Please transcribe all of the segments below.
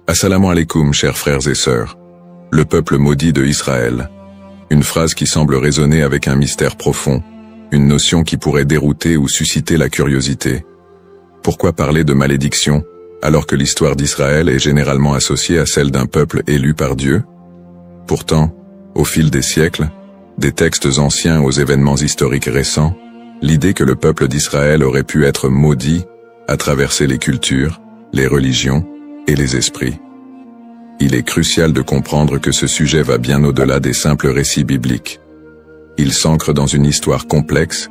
Assalamu alaikum, chers frères et sœurs. Le peuple maudit de Israël. Une phrase qui semble résonner avec un mystère profond, une notion qui pourrait dérouter ou susciter la curiosité. Pourquoi parler de malédiction, alors que l'histoire d'Israël est généralement associée à celle d'un peuple élu par Dieu? Pourtant, au fil des siècles, des textes anciens aux événements historiques récents, l'idée que le peuple d'Israël aurait pu être maudit a traversé les cultures, les religions et les esprits. Il est crucial de comprendre que ce sujet va bien au-delà des simples récits bibliques. Il s'ancre dans une histoire complexe,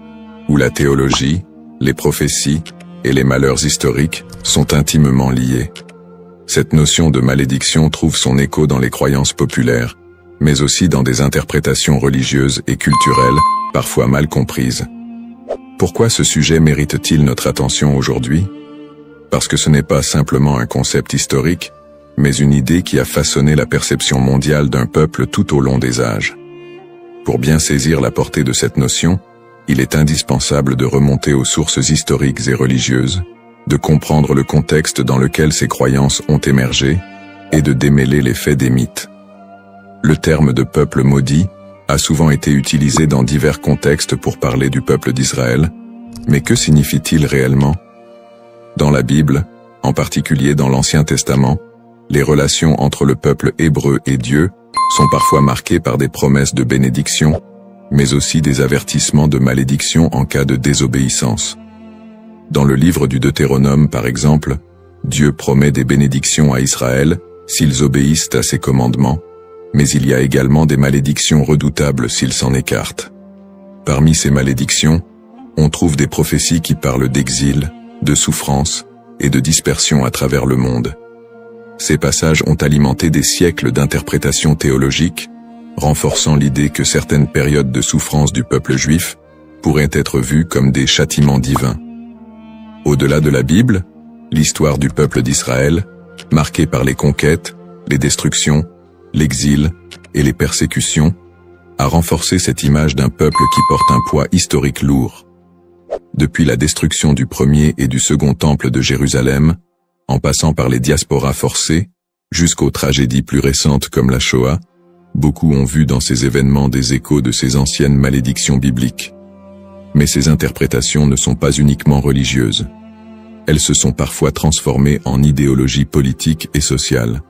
où la théologie, les prophéties et les malheurs historiques sont intimement liés. Cette notion de malédiction trouve son écho dans les croyances populaires, mais aussi dans des interprétations religieuses et culturelles, parfois mal comprises. Pourquoi ce sujet mérite-t-il notre attention aujourd'hui? Parce que ce n'est pas simplement un concept historique, mais une idée qui a façonné la perception mondiale d'un peuple tout au long des âges. Pour bien saisir la portée de cette notion, il est indispensable de remonter aux sources historiques et religieuses, de comprendre le contexte dans lequel ces croyances ont émergé, et de démêler les faits des mythes. Le terme de peuple maudit a souvent été utilisé dans divers contextes pour parler du peuple d'Israël, mais que signifie-t-il réellement? Dans la Bible, en particulier dans l'Ancien Testament, les relations entre le peuple hébreu et Dieu sont parfois marquées par des promesses de bénédiction, mais aussi des avertissements de malédiction en cas de désobéissance. Dans le livre du Deutéronome, par exemple, Dieu promet des bénédictions à Israël s'ils obéissent à ses commandements, mais il y a également des malédictions redoutables s'ils s'en écartent. Parmi ces malédictions, on trouve des prophéties qui parlent d'exil, de souffrance et de dispersion à travers le monde. Ces passages ont alimenté des siècles d'interprétations théologiques, renforçant l'idée que certaines périodes de souffrance du peuple juif pourraient être vues comme des châtiments divins. Au-delà de la Bible, l'histoire du peuple d'Israël, marquée par les conquêtes, les destructions, l'exil et les persécutions, a renforcé cette image d'un peuple qui porte un poids historique lourd. Depuis la destruction du premier et du second temple de Jérusalem, en passant par les diasporas forcées, jusqu'aux tragédies plus récentes comme la Shoah, beaucoup ont vu dans ces événements des échos de ces anciennes malédictions bibliques. Mais ces interprétations ne sont pas uniquement religieuses. Elles se sont parfois transformées en idéologie politique et sociale.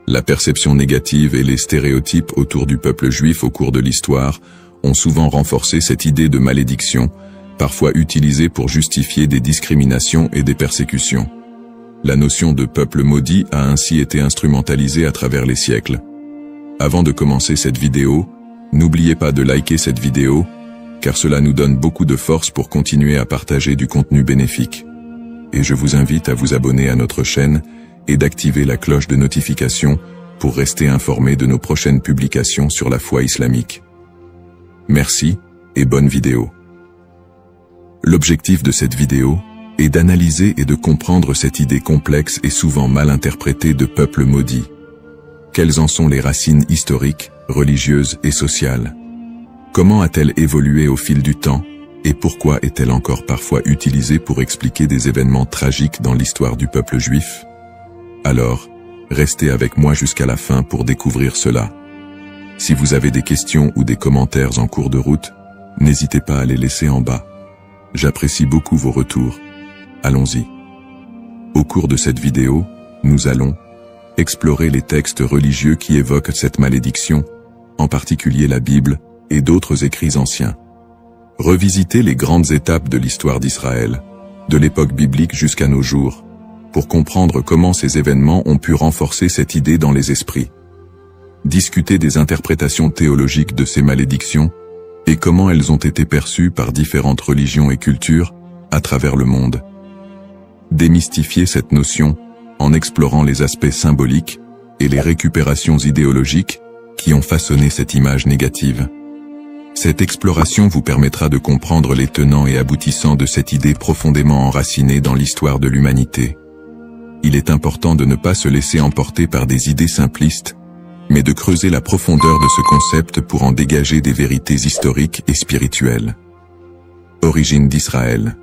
La perception négative et les stéréotypes autour du peuple juif au cours de l'histoire ont souvent renforcé cette idée de malédiction, parfois utilisée pour justifier des discriminations et des persécutions. La notion de peuple maudit a ainsi été instrumentalisée à travers les siècles. Avant de commencer cette vidéo, n'oubliez pas de liker cette vidéo, car cela nous donne beaucoup de force pour continuer à partager du contenu bénéfique. Et je vous invite à vous abonner à notre chaîne et d'activer la cloche de notification pour rester informé de nos prochaines publications sur la foi islamique. Merci et bonne vidéo. L'objectif de cette vidéo est d'analyser et de comprendre cette idée complexe et souvent mal interprétée de peuple maudit. Quelles en sont les racines historiques, religieuses et sociales? Comment a-t-elle évolué au fil du temps, et pourquoi est-elle encore parfois utilisée pour expliquer des événements tragiques dans l'histoire du peuple juif? Alors, restez avec moi jusqu'à la fin pour découvrir cela. Si vous avez des questions ou des commentaires en cours de route, n'hésitez pas à les laisser en bas. J'apprécie beaucoup vos retours. Allons-y. Au cours de cette vidéo, nous allons explorer les textes religieux qui évoquent cette malédiction, en particulier la Bible et d'autres écrits anciens. Revisiter les grandes étapes de l'histoire d'Israël, de l'époque biblique jusqu'à nos jours, pour comprendre comment ces événements ont pu renforcer cette idée dans les esprits. Discuter des interprétations théologiques de ces malédictions, et comment elles ont été perçues par différentes religions et cultures à travers le monde. Démystifier cette notion en explorant les aspects symboliques et les récupérations idéologiques qui ont façonné cette image négative. Cette exploration vous permettra de comprendre les tenants et aboutissants de cette idée profondément enracinée dans l'histoire de l'humanité. Il est important de ne pas se laisser emporter par des idées simplistes, mais de creuser la profondeur de ce concept pour en dégager des vérités historiques et spirituelles. Origine d'Israël.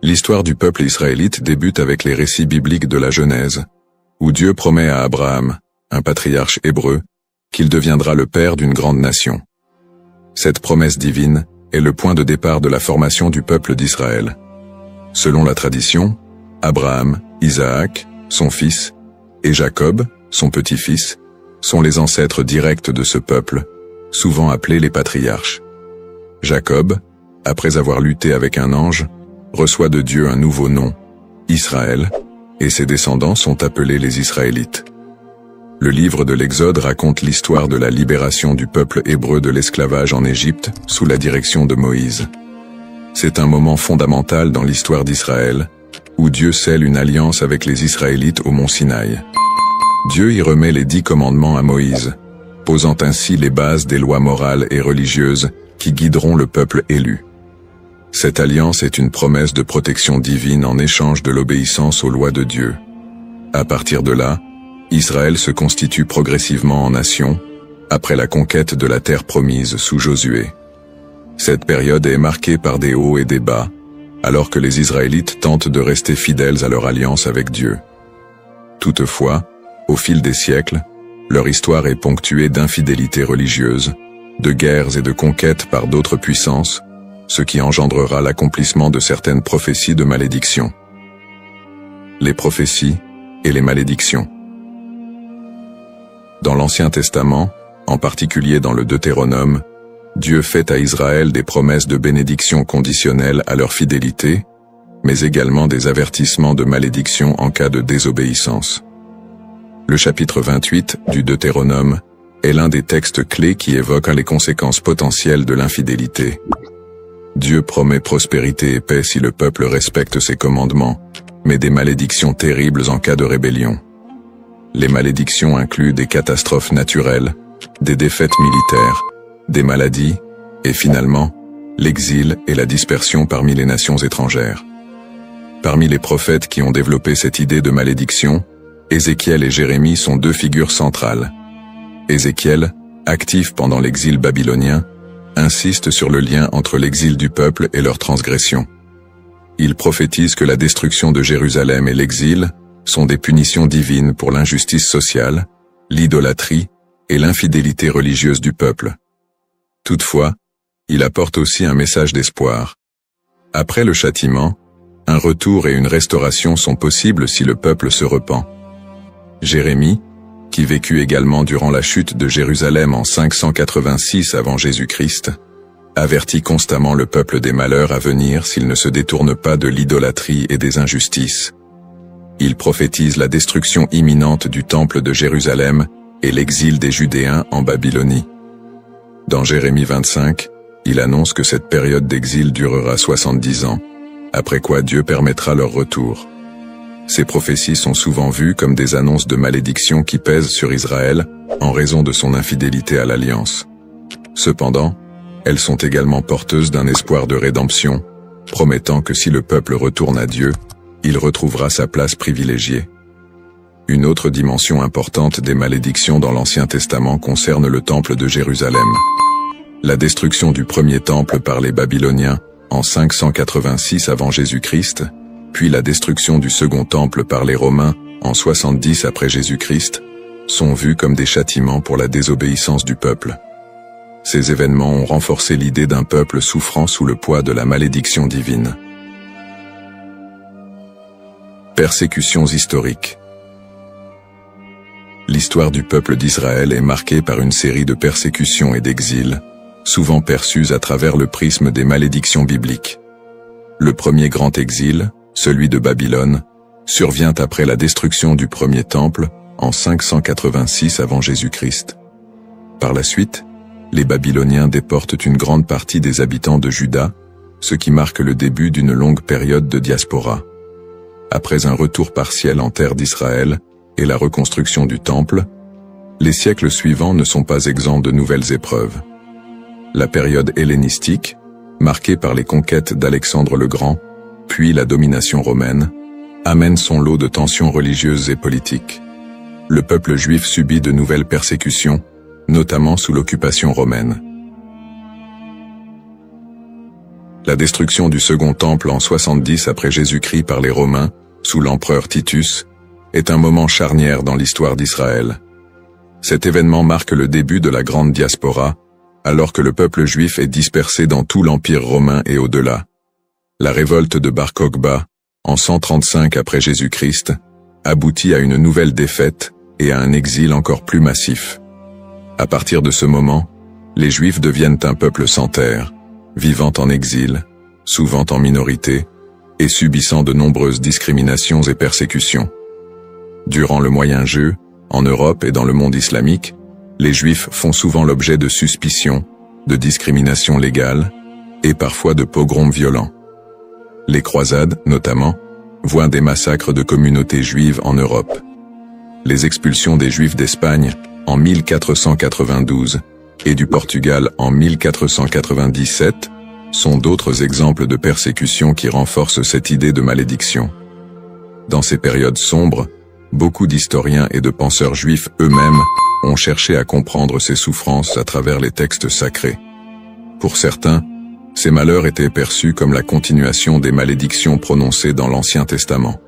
L'histoire du peuple israélite débute avec les récits bibliques de la Genèse, où Dieu promet à Abraham, un patriarche hébreu, qu'il deviendra le père d'une grande nation. Cette promesse divine est le point de départ de la formation du peuple d'Israël. Selon la tradition, Abraham, Isaac, son fils, et Jacob, son petit-fils, sont les ancêtres directs de ce peuple, souvent appelés les patriarches. Jacob, après avoir lutté avec un ange, reçoit de Dieu un nouveau nom, Israël, et ses descendants sont appelés les Israélites. Le livre de l'Exode raconte l'histoire de la libération du peuple hébreu de l'esclavage en Égypte sous la direction de Moïse. C'est un moment fondamental dans l'histoire d'Israël, où Dieu scelle une alliance avec les Israélites au mont Sinaï. Dieu y remet les 10 commandements à Moïse, posant ainsi les bases des lois morales et religieuses qui guideront le peuple élu. Cette alliance est une promesse de protection divine en échange de l'obéissance aux lois de Dieu. À partir de là, Israël se constitue progressivement en nation, après la conquête de la terre promise sous Josué. Cette période est marquée par des hauts et des bas, alors que les Israélites tentent de rester fidèles à leur alliance avec Dieu. Toutefois, au fil des siècles, leur histoire est ponctuée d'infidélités religieuses, de guerres et de conquêtes par d'autres puissances, ce qui engendrera l'accomplissement de certaines prophéties de malédiction. Les prophéties et les malédictions. Dans l'Ancien Testament, en particulier dans le Deutéronome, Dieu fait à Israël des promesses de bénédiction conditionnelles à leur fidélité, mais également des avertissements de malédiction en cas de désobéissance. Le chapitre 28 du Deutéronome est l'un des textes clés qui évoquent les conséquences potentielles de l'infidélité. Dieu promet prospérité et paix si le peuple respecte ses commandements, mais des malédictions terribles en cas de rébellion. Les malédictions incluent des catastrophes naturelles, des défaites militaires, des maladies, et finalement, l'exil et la dispersion parmi les nations étrangères. Parmi les prophètes qui ont développé cette idée de malédiction, Ézéchiel et Jérémie sont 2 figures centrales. Ézéchiel, actif pendant l'exil babylonien, insiste sur le lien entre l'exil du peuple et leur transgression. Il prophétise que la destruction de Jérusalem et l'exil sont des punitions divines pour l'injustice sociale, l'idolâtrie et l'infidélité religieuse du peuple. Toutefois, il apporte aussi un message d'espoir. Après le châtiment, un retour et une restauration sont possibles si le peuple se repent. Jérémie, qui vécut également durant la chute de Jérusalem en 586 avant Jésus-Christ, avertit constamment le peuple des malheurs à venir s'il ne se détourne pas de l'idolâtrie et des injustices. Il prophétise la destruction imminente du temple de Jérusalem et l'exil des Judéens en Babylonie. Dans Jérémie 25, il annonce que cette période d'exil durera 70 ans, après quoi Dieu permettra leur retour. Ces prophéties sont souvent vues comme des annonces de malédiction qui pèsent sur Israël en raison de son infidélité à l'alliance. Cependant, elles sont également porteuses d'un espoir de rédemption, promettant que si le peuple retourne à Dieu, il retrouvera sa place privilégiée. Une autre dimension importante des malédictions dans l'Ancien Testament concerne le temple de Jérusalem. La destruction du premier temple par les Babyloniens en 586 avant Jésus-Christ, puis la destruction du second temple par les Romains en 70 après Jésus-Christ, sont vus comme des châtiments pour la désobéissance du peuple. Ces événements ont renforcé l'idée d'un peuple souffrant sous le poids de la malédiction divine. Persécutions historiques. L'histoire du peuple d'Israël est marquée par une série de persécutions et d'exils, souvent perçues à travers le prisme des malédictions bibliques. Le premier grand exil, celui de Babylone, survient après la destruction du premier temple en 586 avant Jésus-Christ. Par la suite, les Babyloniens déportent une grande partie des habitants de Juda, ce qui marque le début d'une longue période de diaspora. Après un retour partiel en terre d'Israël et la reconstruction du temple, les siècles suivants ne sont pas exempts de nouvelles épreuves. La période hellénistique, marquée par les conquêtes d'Alexandre le Grand, puis la domination romaine, amène son lot de tensions religieuses et politiques. Le peuple juif subit de nouvelles persécutions, notamment sous l'occupation romaine. La destruction du Second Temple en 70 après Jésus-Christ par les Romains, sous l'empereur Titus, est un moment charnière dans l'histoire d'Israël. Cet événement marque le début de la grande diaspora, alors que le peuple juif est dispersé dans tout l'Empire romain et au-delà. La révolte de Bar Kokhba, en 135 après Jésus-Christ, aboutit à une nouvelle défaite et à un exil encore plus massif. À partir de ce moment, les Juifs deviennent un peuple sans terre, vivant en exil, souvent en minorité, et subissant de nombreuses discriminations et persécutions. Durant le Moyen-Âge, en Europe et dans le monde islamique, les Juifs font souvent l'objet de suspicions, de discriminations légales, et parfois de pogroms violents. Les croisades, notamment, voient des massacres de communautés juives en Europe. Les expulsions des Juifs d'Espagne, en 1492, et du Portugal en 1497, sont d'autres exemples de persécutions qui renforcent cette idée de malédiction. Dans ces périodes sombres, beaucoup d'historiens et de penseurs juifs eux-mêmes ont cherché à comprendre ces souffrances à travers les textes sacrés. Pour certains, ces malheurs étaient perçus comme la continuation des malédictions prononcées dans l'Ancien Testament.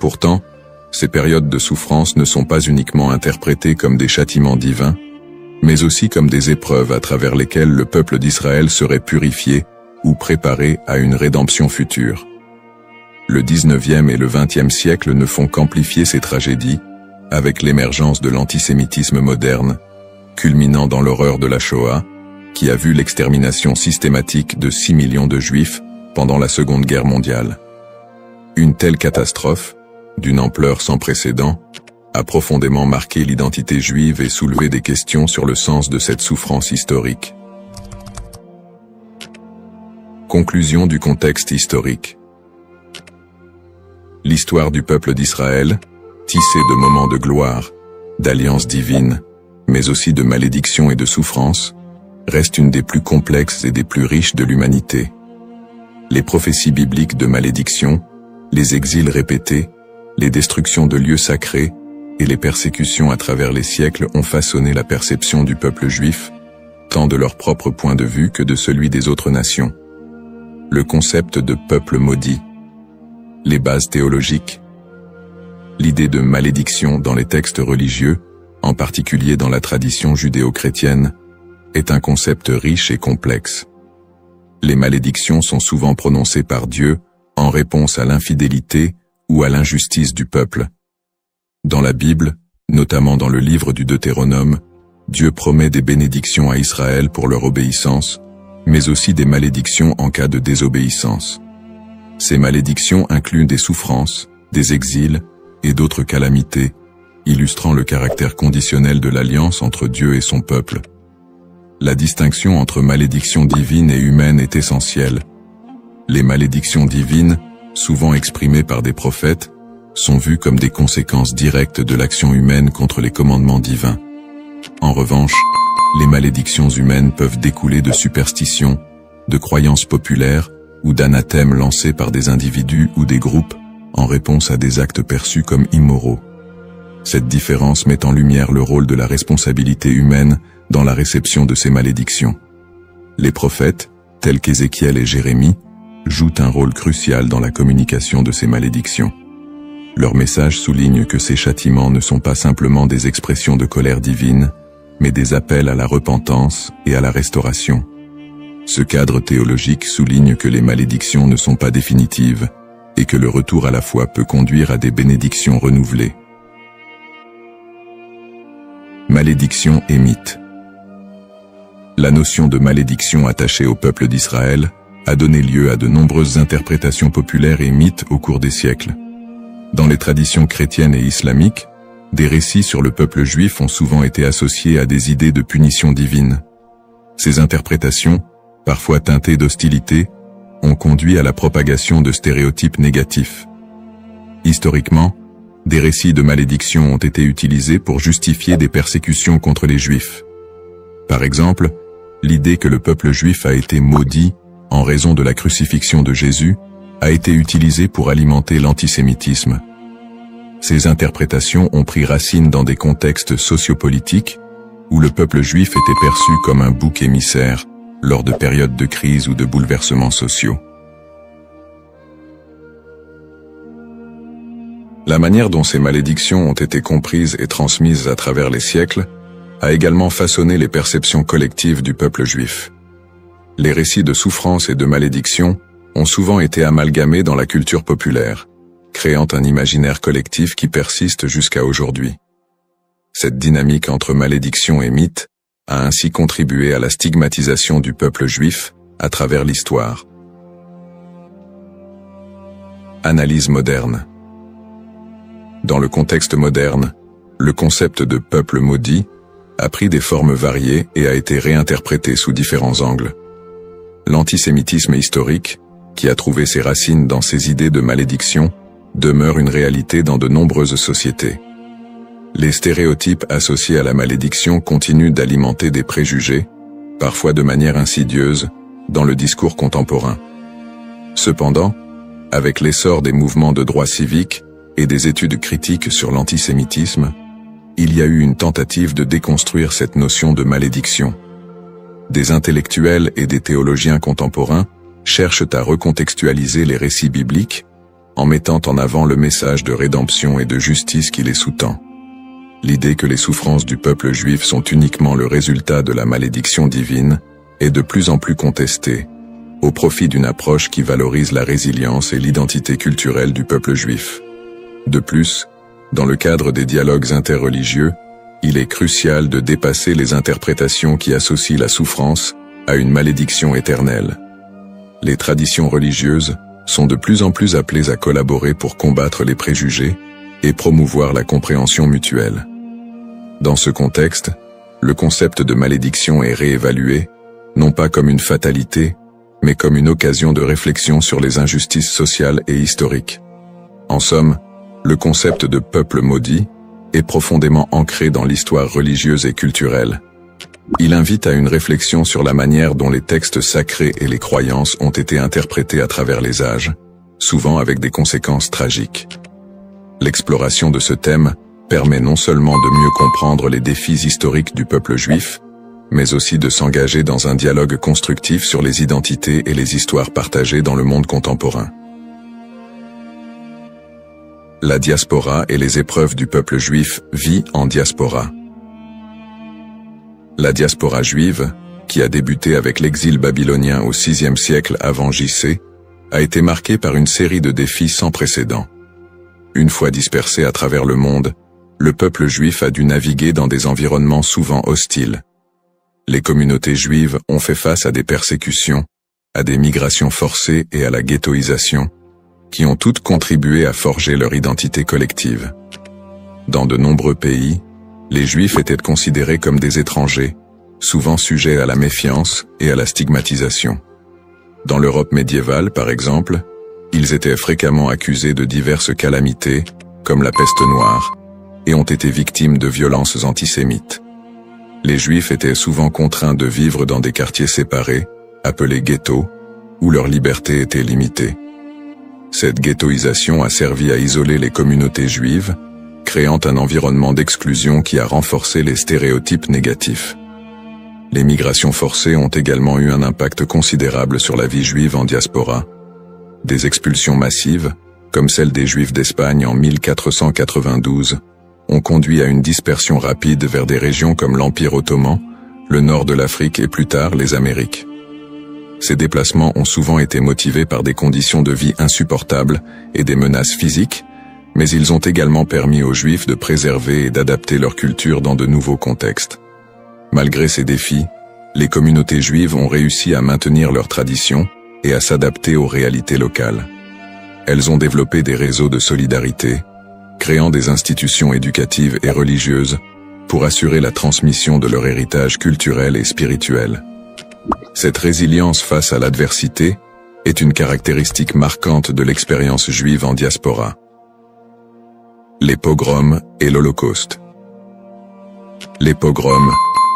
Pourtant, ces périodes de souffrance ne sont pas uniquement interprétées comme des châtiments divins, mais aussi comme des épreuves à travers lesquelles le peuple d'Israël serait purifié ou préparé à une rédemption future. Le 19e et le 20e siècle ne font qu'amplifier ces tragédies, avec l'émergence de l'antisémitisme moderne, culminant dans l'horreur de la Shoah, qui a vu l'extermination systématique de 6 millions de Juifs pendant la Seconde Guerre mondiale. Une telle catastrophe, d'une ampleur sans précédent, a profondément marqué l'identité juive et soulevé des questions sur le sens de cette souffrance historique. Conclusion du contexte historique. L'histoire du peuple d'Israël, tissée de moments de gloire, d'alliances divines, mais aussi de malédictions et de souffrances, reste une des plus complexes et des plus riches de l'humanité. Les prophéties bibliques de malédiction, les exils répétés, les destructions de lieux sacrés et les persécutions à travers les siècles ont façonné la perception du peuple juif, tant de leur propre point de vue que de celui des autres nations. Le concept de peuple maudit, les bases théologiques, l'idée de malédiction dans les textes religieux, en particulier dans la tradition judéo-chrétienne, est un concept riche et complexe. Les malédictions sont souvent prononcées par Dieu en réponse à l'infidélité ou à l'injustice du peuple. Dans la Bible, notamment dans le livre du Deutéronome, Dieu promet des bénédictions à Israël pour leur obéissance, mais aussi des malédictions en cas de désobéissance. Ces malédictions incluent des souffrances, des exils et d'autres calamités, illustrant le caractère conditionnel de l'alliance entre Dieu et son peuple. La distinction entre malédiction divine et humaine est essentielle. Les malédictions divines, souvent exprimées par des prophètes, sont vues comme des conséquences directes de l'action humaine contre les commandements divins. En revanche, les malédictions humaines peuvent découler de superstitions, de croyances populaires ou d'anathèmes lancés par des individus ou des groupes en réponse à des actes perçus comme immoraux. Cette différence met en lumière le rôle de la responsabilité humaine dans la réception de ces malédictions. Les prophètes, tels qu'Ézéchiel et Jérémie, jouent un rôle crucial dans la communication de ces malédictions. Leur message souligne que ces châtiments ne sont pas simplement des expressions de colère divine, mais des appels à la repentance et à la restauration. Ce cadre théologique souligne que les malédictions ne sont pas définitives, et que le retour à la foi peut conduire à des bénédictions renouvelées. Malédiction et mythe. La notion de malédiction attachée au peuple d'Israël a donné lieu à de nombreuses interprétations populaires et mythes au cours des siècles. Dans les traditions chrétiennes et islamiques, des récits sur le peuple juif ont souvent été associés à des idées de punition divine. Ces interprétations, parfois teintées d'hostilité, ont conduit à la propagation de stéréotypes négatifs. Historiquement, des récits de malédiction ont été utilisés pour justifier des persécutions contre les Juifs. Par exemple, l'idée que le peuple juif a été maudit en raison de la crucifixion de Jésus a été utilisée pour alimenter l'antisémitisme. Ces interprétations ont pris racine dans des contextes sociopolitiques où le peuple juif était perçu comme un bouc émissaire, lors de périodes de crise ou de bouleversements sociaux. La manière dont ces malédictions ont été comprises et transmises à travers les siècles a également façonné les perceptions collectives du peuple juif. Les récits de souffrance et de malédiction ont souvent été amalgamés dans la culture populaire, créant un imaginaire collectif qui persiste jusqu'à aujourd'hui. Cette dynamique entre malédiction et mythe a ainsi contribué à la stigmatisation du peuple juif à travers l'histoire. Analyse moderne. Dans le contexte moderne, le concept de peuple maudit a pris des formes variées et a été réinterprété sous différents angles. L'antisémitisme historique, qui a trouvé ses racines dans ces idées de malédiction, demeure une réalité dans de nombreuses sociétés. Les stéréotypes associés à la malédiction continuent d'alimenter des préjugés, parfois de manière insidieuse, dans le discours contemporain. Cependant, avec l'essor des mouvements de droit civique et des études critiques sur l'antisémitisme, il y a eu une tentative de déconstruire cette notion de malédiction. Des intellectuels et des théologiens contemporains cherchent à recontextualiser les récits bibliques en mettant en avant le message de rédemption et de justice qui les sous-tend. L'idée que les souffrances du peuple juif sont uniquement le résultat de la malédiction divine est de plus en plus contestée, au profit d'une approche qui valorise la résilience et l'identité culturelle du peuple juif. De plus, dans le cadre des dialogues interreligieux, il est crucial de dépasser les interprétations qui associent la souffrance à une malédiction éternelle. Les traditions religieuses sont de plus en plus appelées à collaborer pour combattre les préjugés et promouvoir la compréhension mutuelle. Dans ce contexte, le concept de malédiction est réévalué, non pas comme une fatalité, mais comme une occasion de réflexion sur les injustices sociales et historiques. En somme, le concept de peuple maudit est profondément ancré dans l'histoire religieuse et culturelle. Il invite à une réflexion sur la manière dont les textes sacrés et les croyances ont été interprétés à travers les âges, souvent avec des conséquences tragiques. L'exploration de ce thème permet non seulement de mieux comprendre les défis historiques du peuple juif, mais aussi de s'engager dans un dialogue constructif sur les identités et les histoires partagées dans le monde contemporain. La diaspora et les épreuves du peuple juif vit en diaspora. La diaspora juive, qui a débuté avec l'exil babylonien au VIe siècle avant J.C., a été marquée par une série de défis sans précédent. Une fois dispersé à travers le monde, le peuple juif a dû naviguer dans des environnements souvent hostiles. Les communautés juives ont fait face à des persécutions, à des migrations forcées et à la ghettoisation, qui ont toutes contribué à forger leur identité collective. Dans de nombreux pays, les Juifs étaient considérés comme des étrangers, souvent sujets à la méfiance et à la stigmatisation. Dans l'Europe médiévale, par exemple, ils étaient fréquemment accusés de diverses calamités, comme la peste noire, et ont été victimes de violences antisémites. Les Juifs étaient souvent contraints de vivre dans des quartiers séparés, appelés ghettos, où leur liberté était limitée. Cette ghettoisation a servi à isoler les communautés juives, créant un environnement d'exclusion qui a renforcé les stéréotypes négatifs. Les migrations forcées ont également eu un impact considérable sur la vie juive en diaspora. Des expulsions massives, comme celle des Juifs d'Espagne en 1492, ont conduit à une dispersion rapide vers des régions comme l'Empire ottoman, le nord de l'Afrique et plus tard les Amériques. Ces déplacements ont souvent été motivés par des conditions de vie insupportables et des menaces physiques, mais ils ont également permis aux Juifs de préserver et d'adapter leur culture dans de nouveaux contextes. Malgré ces défis, les communautés juives ont réussi à maintenir leurs traditions et à s'adapter aux réalités locales. Elles ont développé des réseaux de solidarité, créant des institutions éducatives et religieuses pour assurer la transmission de leur héritage culturel et spirituel. Cette résilience face à l'adversité est une caractéristique marquante de l'expérience juive en diaspora. Les pogroms et l'Holocauste. Les pogroms,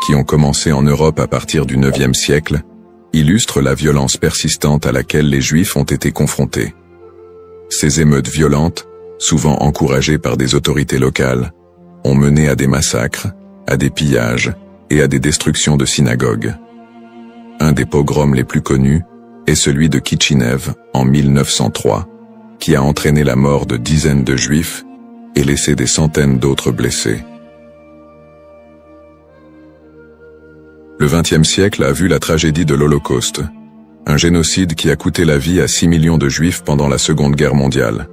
qui ont commencé en Europe à partir du IXe siècle, illustrent la violence persistante à laquelle les Juifs ont été confrontés. Ces émeutes violentes, souvent encouragées par des autorités locales, ont mené à des massacres, à des pillages et à des destructions de synagogues. Un des pogroms les plus connus est celui de Kitchinev en 1903, qui a entraîné la mort de dizaines de Juifs et laissé des centaines d'autres blessés. Le XXe siècle a vu la tragédie de l'Holocauste, un génocide qui a coûté la vie à 6 millions de Juifs pendant la Seconde Guerre mondiale.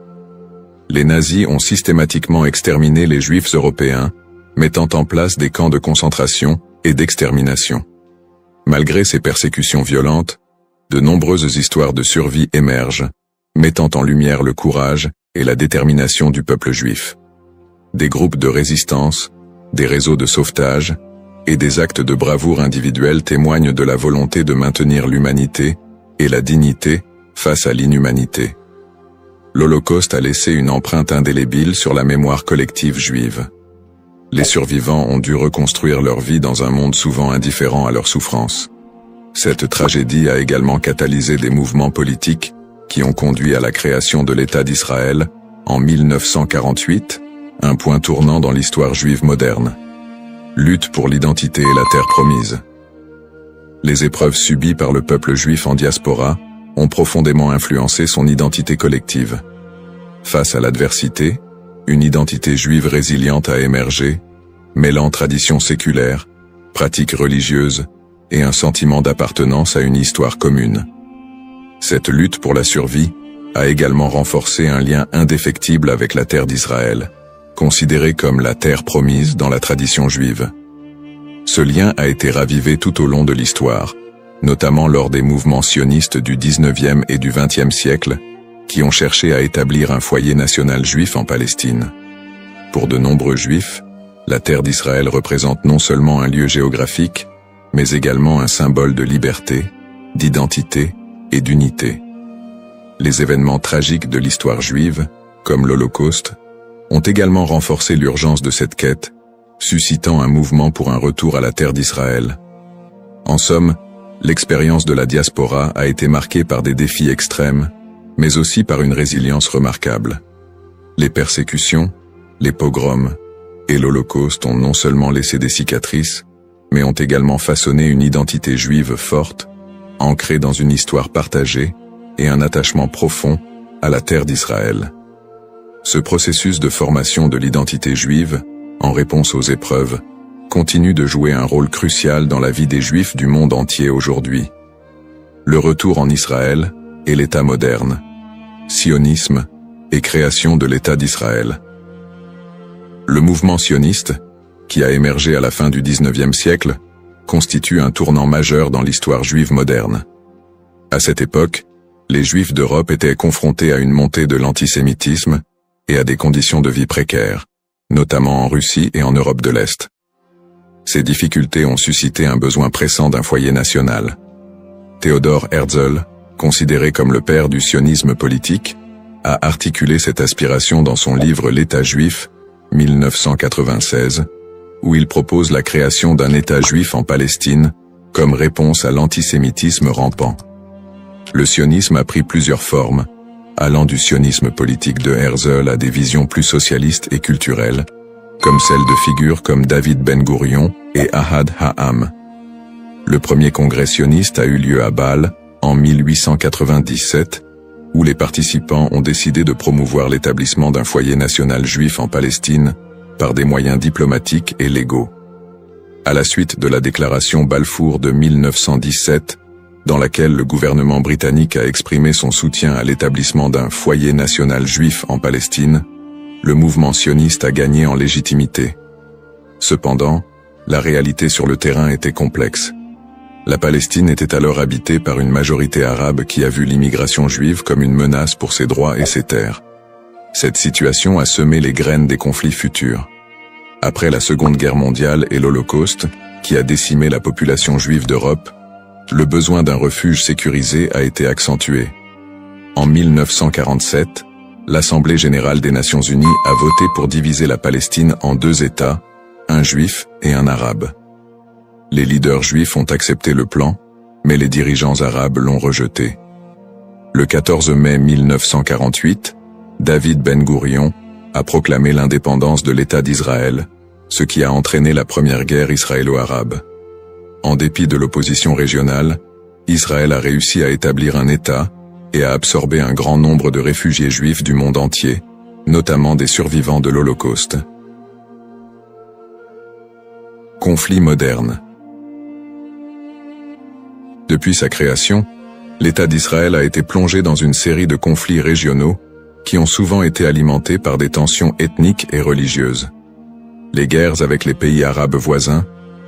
Les nazis ont systématiquement exterminé les Juifs européens, mettant en place des camps de concentration et d'extermination. Malgré ces persécutions violentes, de nombreuses histoires de survie émergent, mettant en lumière le courage et la détermination du peuple juif. Des groupes de résistance, des réseaux de sauvetage et des actes de bravoure individuels témoignent de la volonté de maintenir l'humanité et la dignité face à l'inhumanité. L'Holocauste a laissé une empreinte indélébile sur la mémoire collective juive. Les survivants ont dû reconstruire leur vie dans un monde souvent indifférent à leur souffrance. Cette tragédie a également catalysé des mouvements politiques qui ont conduit à la création de l'État d'Israël en 1948, un point tournant dans l'histoire juive moderne. Lutte pour l'identité et la terre promise. Les épreuves subies par le peuple juif en diaspora ont profondément influencé son identité collective. Face à l'adversité, une identité juive résiliente a émergé, mêlant traditions séculaires, pratiques religieuses et un sentiment d'appartenance à une histoire commune. Cette lutte pour la survie a également renforcé un lien indéfectible avec la terre d'Israël, considérée comme la terre promise dans la tradition juive. Ce lien a été ravivé tout au long de l'histoire, notamment lors des mouvements sionistes du XIXe et du XXe siècle, qui ont cherché à établir un foyer national juif en Palestine. Pour de nombreux juifs, la terre d'Israël représente non seulement un lieu géographique, mais également un symbole de liberté, d'identité et d'unité. Les événements tragiques de l'histoire juive, comme l'Holocauste, ont également renforcé l'urgence de cette quête, suscitant un mouvement pour un retour à la terre d'Israël. En somme, l'expérience de la diaspora a été marquée par des défis extrêmes, mais aussi par une résilience remarquable. Les persécutions, les pogroms et l'Holocauste ont non seulement laissé des cicatrices, mais ont également façonné une identité juive forte, ancrée dans une histoire partagée et un attachement profond à la terre d'Israël. Ce processus de formation de l'identité juive, en réponse aux épreuves, continue de jouer un rôle crucial dans la vie des Juifs du monde entier aujourd'hui. Le retour en Israël et l'État moderne, sionisme et création de l'État d'Israël. Le mouvement sioniste, qui a émergé à la fin du XIXe siècle, constitue un tournant majeur dans l'histoire juive moderne. À cette époque, les Juifs d'Europe étaient confrontés à une montée de l'antisémitisme et à des conditions de vie précaires, notamment en Russie et en Europe de l'Est. Ces difficultés ont suscité un besoin pressant d'un foyer national. Theodor Herzl, considéré comme le père du sionisme politique, a articulé cette aspiration dans son livre L'État juif, 1996, où il propose la création d'un État juif en Palestine comme réponse à l'antisémitisme rampant. Le sionisme a pris plusieurs formes, allant du sionisme politique de Herzl à des visions plus socialistes et culturelles, comme celles de figures comme David Ben-Gourion et Ahad Ha'am. Le premier congrès sioniste a eu lieu à Bâle, en 1897, où les participants ont décidé de promouvoir l'établissement d'un foyer national juif en Palestine par des moyens diplomatiques et légaux. À la suite de la déclaration Balfour de 1917, dans laquelle le gouvernement britannique a exprimé son soutien à l'établissement d'un foyer national juif en Palestine, le mouvement sioniste a gagné en légitimité. Cependant, la réalité sur le terrain était complexe. La Palestine était alors habitée par une majorité arabe qui a vu l'immigration juive comme une menace pour ses droits et ses terres. Cette situation a semé les graines des conflits futurs. Après la Seconde Guerre mondiale et l'Holocauste, qui a décimé la population juive d'Europe, le besoin d'un refuge sécurisé a été accentué. En 1947, l'Assemblée générale des Nations unies a voté pour diviser la Palestine en deux États, un juif et un arabe. Les leaders juifs ont accepté le plan, mais les dirigeants arabes l'ont rejeté. Le 14 mai 1948, David Ben-Gourion a proclamé l'indépendance de l'État d'Israël, ce qui a entraîné la première guerre israélo-arabe. En dépit de l'opposition régionale, Israël a réussi à établir un État et à absorber un grand nombre de réfugiés juifs du monde entier, notamment des survivants de l'Holocauste. Conflit moderne. Depuis sa création, l'État d'Israël a été plongé dans une série de conflits régionaux qui ont souvent été alimentés par des tensions ethniques et religieuses. Les guerres avec les pays arabes voisins,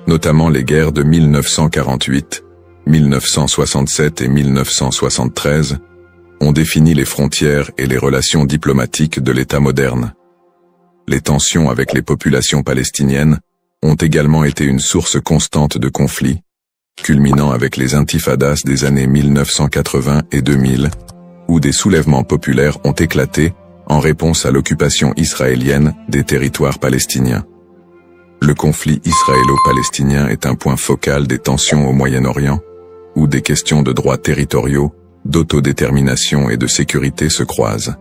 notamment les guerres de 1948, 1967 et 1973, ont défini les frontières et les relations diplomatiques de l'État moderne. Les tensions avec les populations palestiniennes ont également été une source constante de conflits, culminant avec les intifadas des années 1980 et 2000, où des soulèvements populaires ont éclaté en réponse à l'occupation israélienne des territoires palestiniens. Le conflit israélo-palestinien est un point focal des tensions au Moyen-Orient, où des questions de droits territoriaux, d'autodétermination et de sécurité se croisent.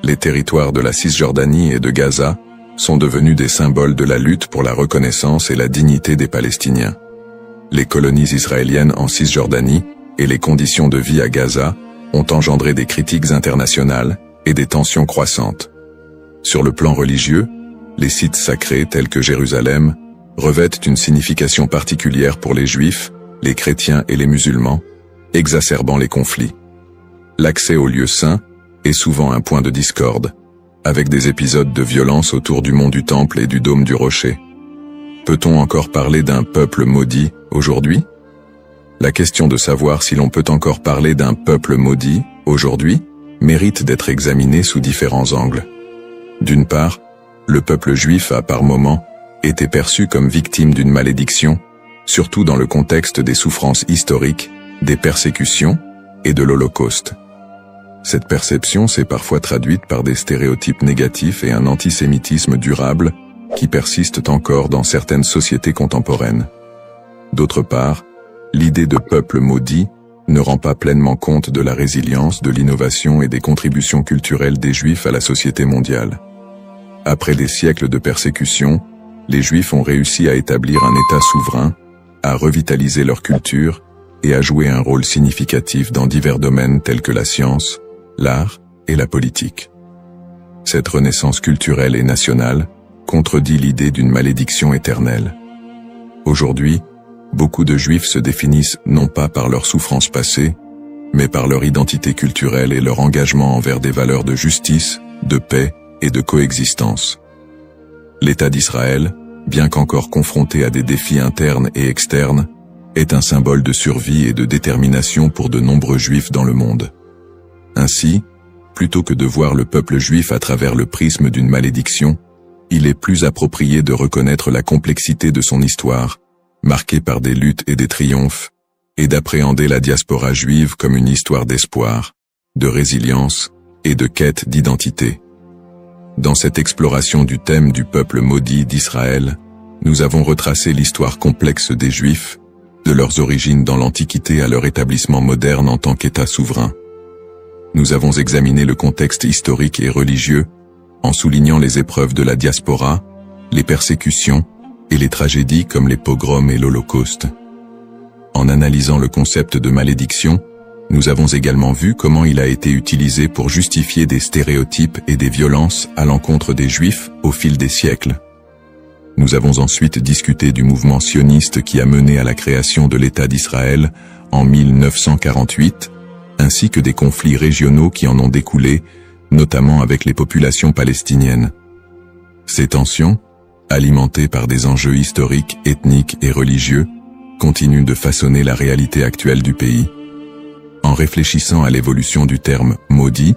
Les territoires de la Cisjordanie et de Gaza sont devenus des symboles de la lutte pour la reconnaissance et la dignité des Palestiniens. Les colonies israéliennes en Cisjordanie et les conditions de vie à Gaza ont engendré des critiques internationales et des tensions croissantes. Sur le plan religieux, les sites sacrés tels que Jérusalem revêtent une signification particulière pour les Juifs, les chrétiens et les musulmans, exacerbant les conflits. L'accès aux lieux saints est souvent un point de discorde, avec des épisodes de violence autour du mont du Temple et du dôme du Rocher. Peut-on encore parler d'un peuple maudit aujourd'hui? La question de savoir si l'on peut encore parler d'un peuple maudit aujourd'hui mérite d'être examinée sous différents angles. D'une part, le peuple juif a par moments été perçu comme victime d'une malédiction, surtout dans le contexte des souffrances historiques, des persécutions et de l'Holocauste. Cette perception s'est parfois traduite par des stéréotypes négatifs et un antisémitisme durable qui persistent encore dans certaines sociétés contemporaines. D'autre part, l'idée de peuple maudit ne rend pas pleinement compte de la résilience, de l'innovation et des contributions culturelles des Juifs à la société mondiale. Après des siècles de persécution, les Juifs ont réussi à établir un État souverain, à revitaliser leur culture et à jouer un rôle significatif dans divers domaines tels que la science, l'art et la politique. Cette renaissance culturelle et nationale contredit l'idée d'une malédiction éternelle. Aujourd'hui, beaucoup de Juifs se définissent non pas par leurs souffrances passées, mais par leur identité culturelle et leur engagement envers des valeurs de justice, de paix et de coexistence. L'État d'Israël, bien qu'encore confronté à des défis internes et externes, est un symbole de survie et de détermination pour de nombreux Juifs dans le monde. Ainsi, plutôt que de voir le peuple juif à travers le prisme d'une malédiction, il est plus approprié de reconnaître la complexité de son histoire, marquée par des luttes et des triomphes, et d'appréhender la diaspora juive comme une histoire d'espoir, de résilience et de quête d'identité. Dans cette exploration du thème du peuple maudit d'Israël, nous avons retracé l'histoire complexe des Juifs, de leurs origines dans l'Antiquité à leur établissement moderne en tant qu'État souverain. Nous avons examiné le contexte historique et religieux, en soulignant les épreuves de la diaspora, les persécutions et les tragédies comme les pogroms et l'Holocauste. En analysant le concept de malédiction, nous avons également vu comment il a été utilisé pour justifier des stéréotypes et des violences à l'encontre des Juifs au fil des siècles. Nous avons ensuite discuté du mouvement sioniste qui a mené à la création de l'État d'Israël en 1948, ainsi que des conflits régionaux qui en ont découlé, notamment avec les populations palestiniennes. Ces tensions, alimentées par des enjeux historiques, ethniques et religieux, continuent de façonner la réalité actuelle du pays. En réfléchissant à l'évolution du terme « maudit »,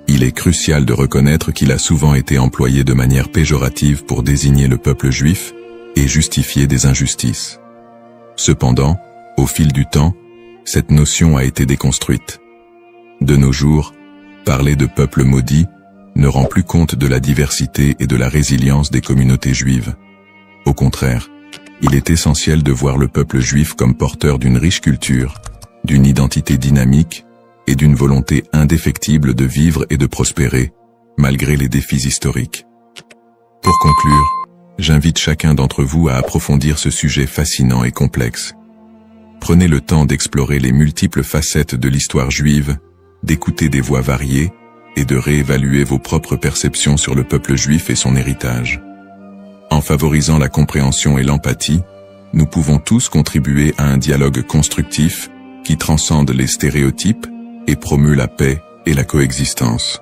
il est crucial de reconnaître qu'il a souvent été employé de manière péjorative pour désigner le peuple juif et justifier des injustices. Cependant, au fil du temps, cette notion a été déconstruite. De nos jours, parler de peuple maudit ne rend plus compte de la diversité et de la résilience des communautés juives. Au contraire, il est essentiel de voir le peuple juif comme porteur d'une riche culture, d'une identité dynamique et d'une volonté indéfectible de vivre et de prospérer, malgré les défis historiques. Pour conclure, j'invite chacun d'entre vous à approfondir ce sujet fascinant et complexe. Prenez le temps d'explorer les multiples facettes de l'histoire juive, d'écouter des voix variées et de réévaluer vos propres perceptions sur le peuple juif et son héritage. En favorisant la compréhension et l'empathie, nous pouvons tous contribuer à un dialogue constructif qui transcende les stéréotypes et promeut la paix et la coexistence.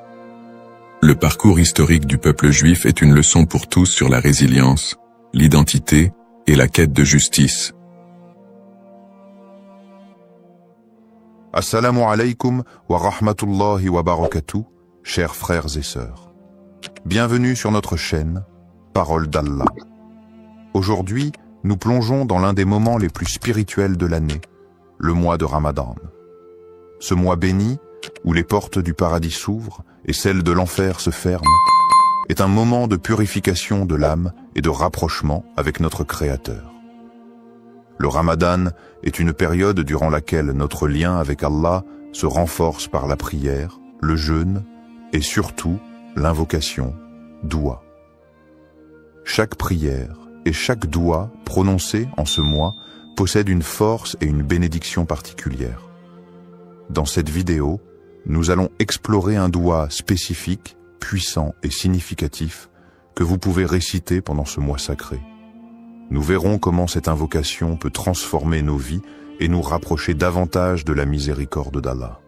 Le parcours historique du peuple juif est une leçon pour tous sur la résilience, l'identité et la quête de justice. Assalamu alaikum wa rahmatullahi wa barakatuh, chers frères et sœurs. Bienvenue sur notre chaîne, Parole d'Allah. Aujourd'hui, nous plongeons dans l'un des moments les plus spirituels de l'année, le mois de Ramadan. Ce mois béni, où les portes du paradis s'ouvrent et celles de l'enfer se ferment, est un moment de purification de l'âme et de rapprochement avec notre Créateur. Le Ramadan est une période durant laquelle notre lien avec Allah se renforce par la prière, le jeûne et surtout l'invocation, doua. Chaque prière et chaque doua prononcée en ce mois possède une force et une bénédiction particulière. Dans cette vidéo, nous allons explorer un doua spécifique, puissant et significatif que vous pouvez réciter pendant ce mois sacré. Nous verrons comment cette invocation peut transformer nos vies et nous rapprocher davantage de la miséricorde d'Allah.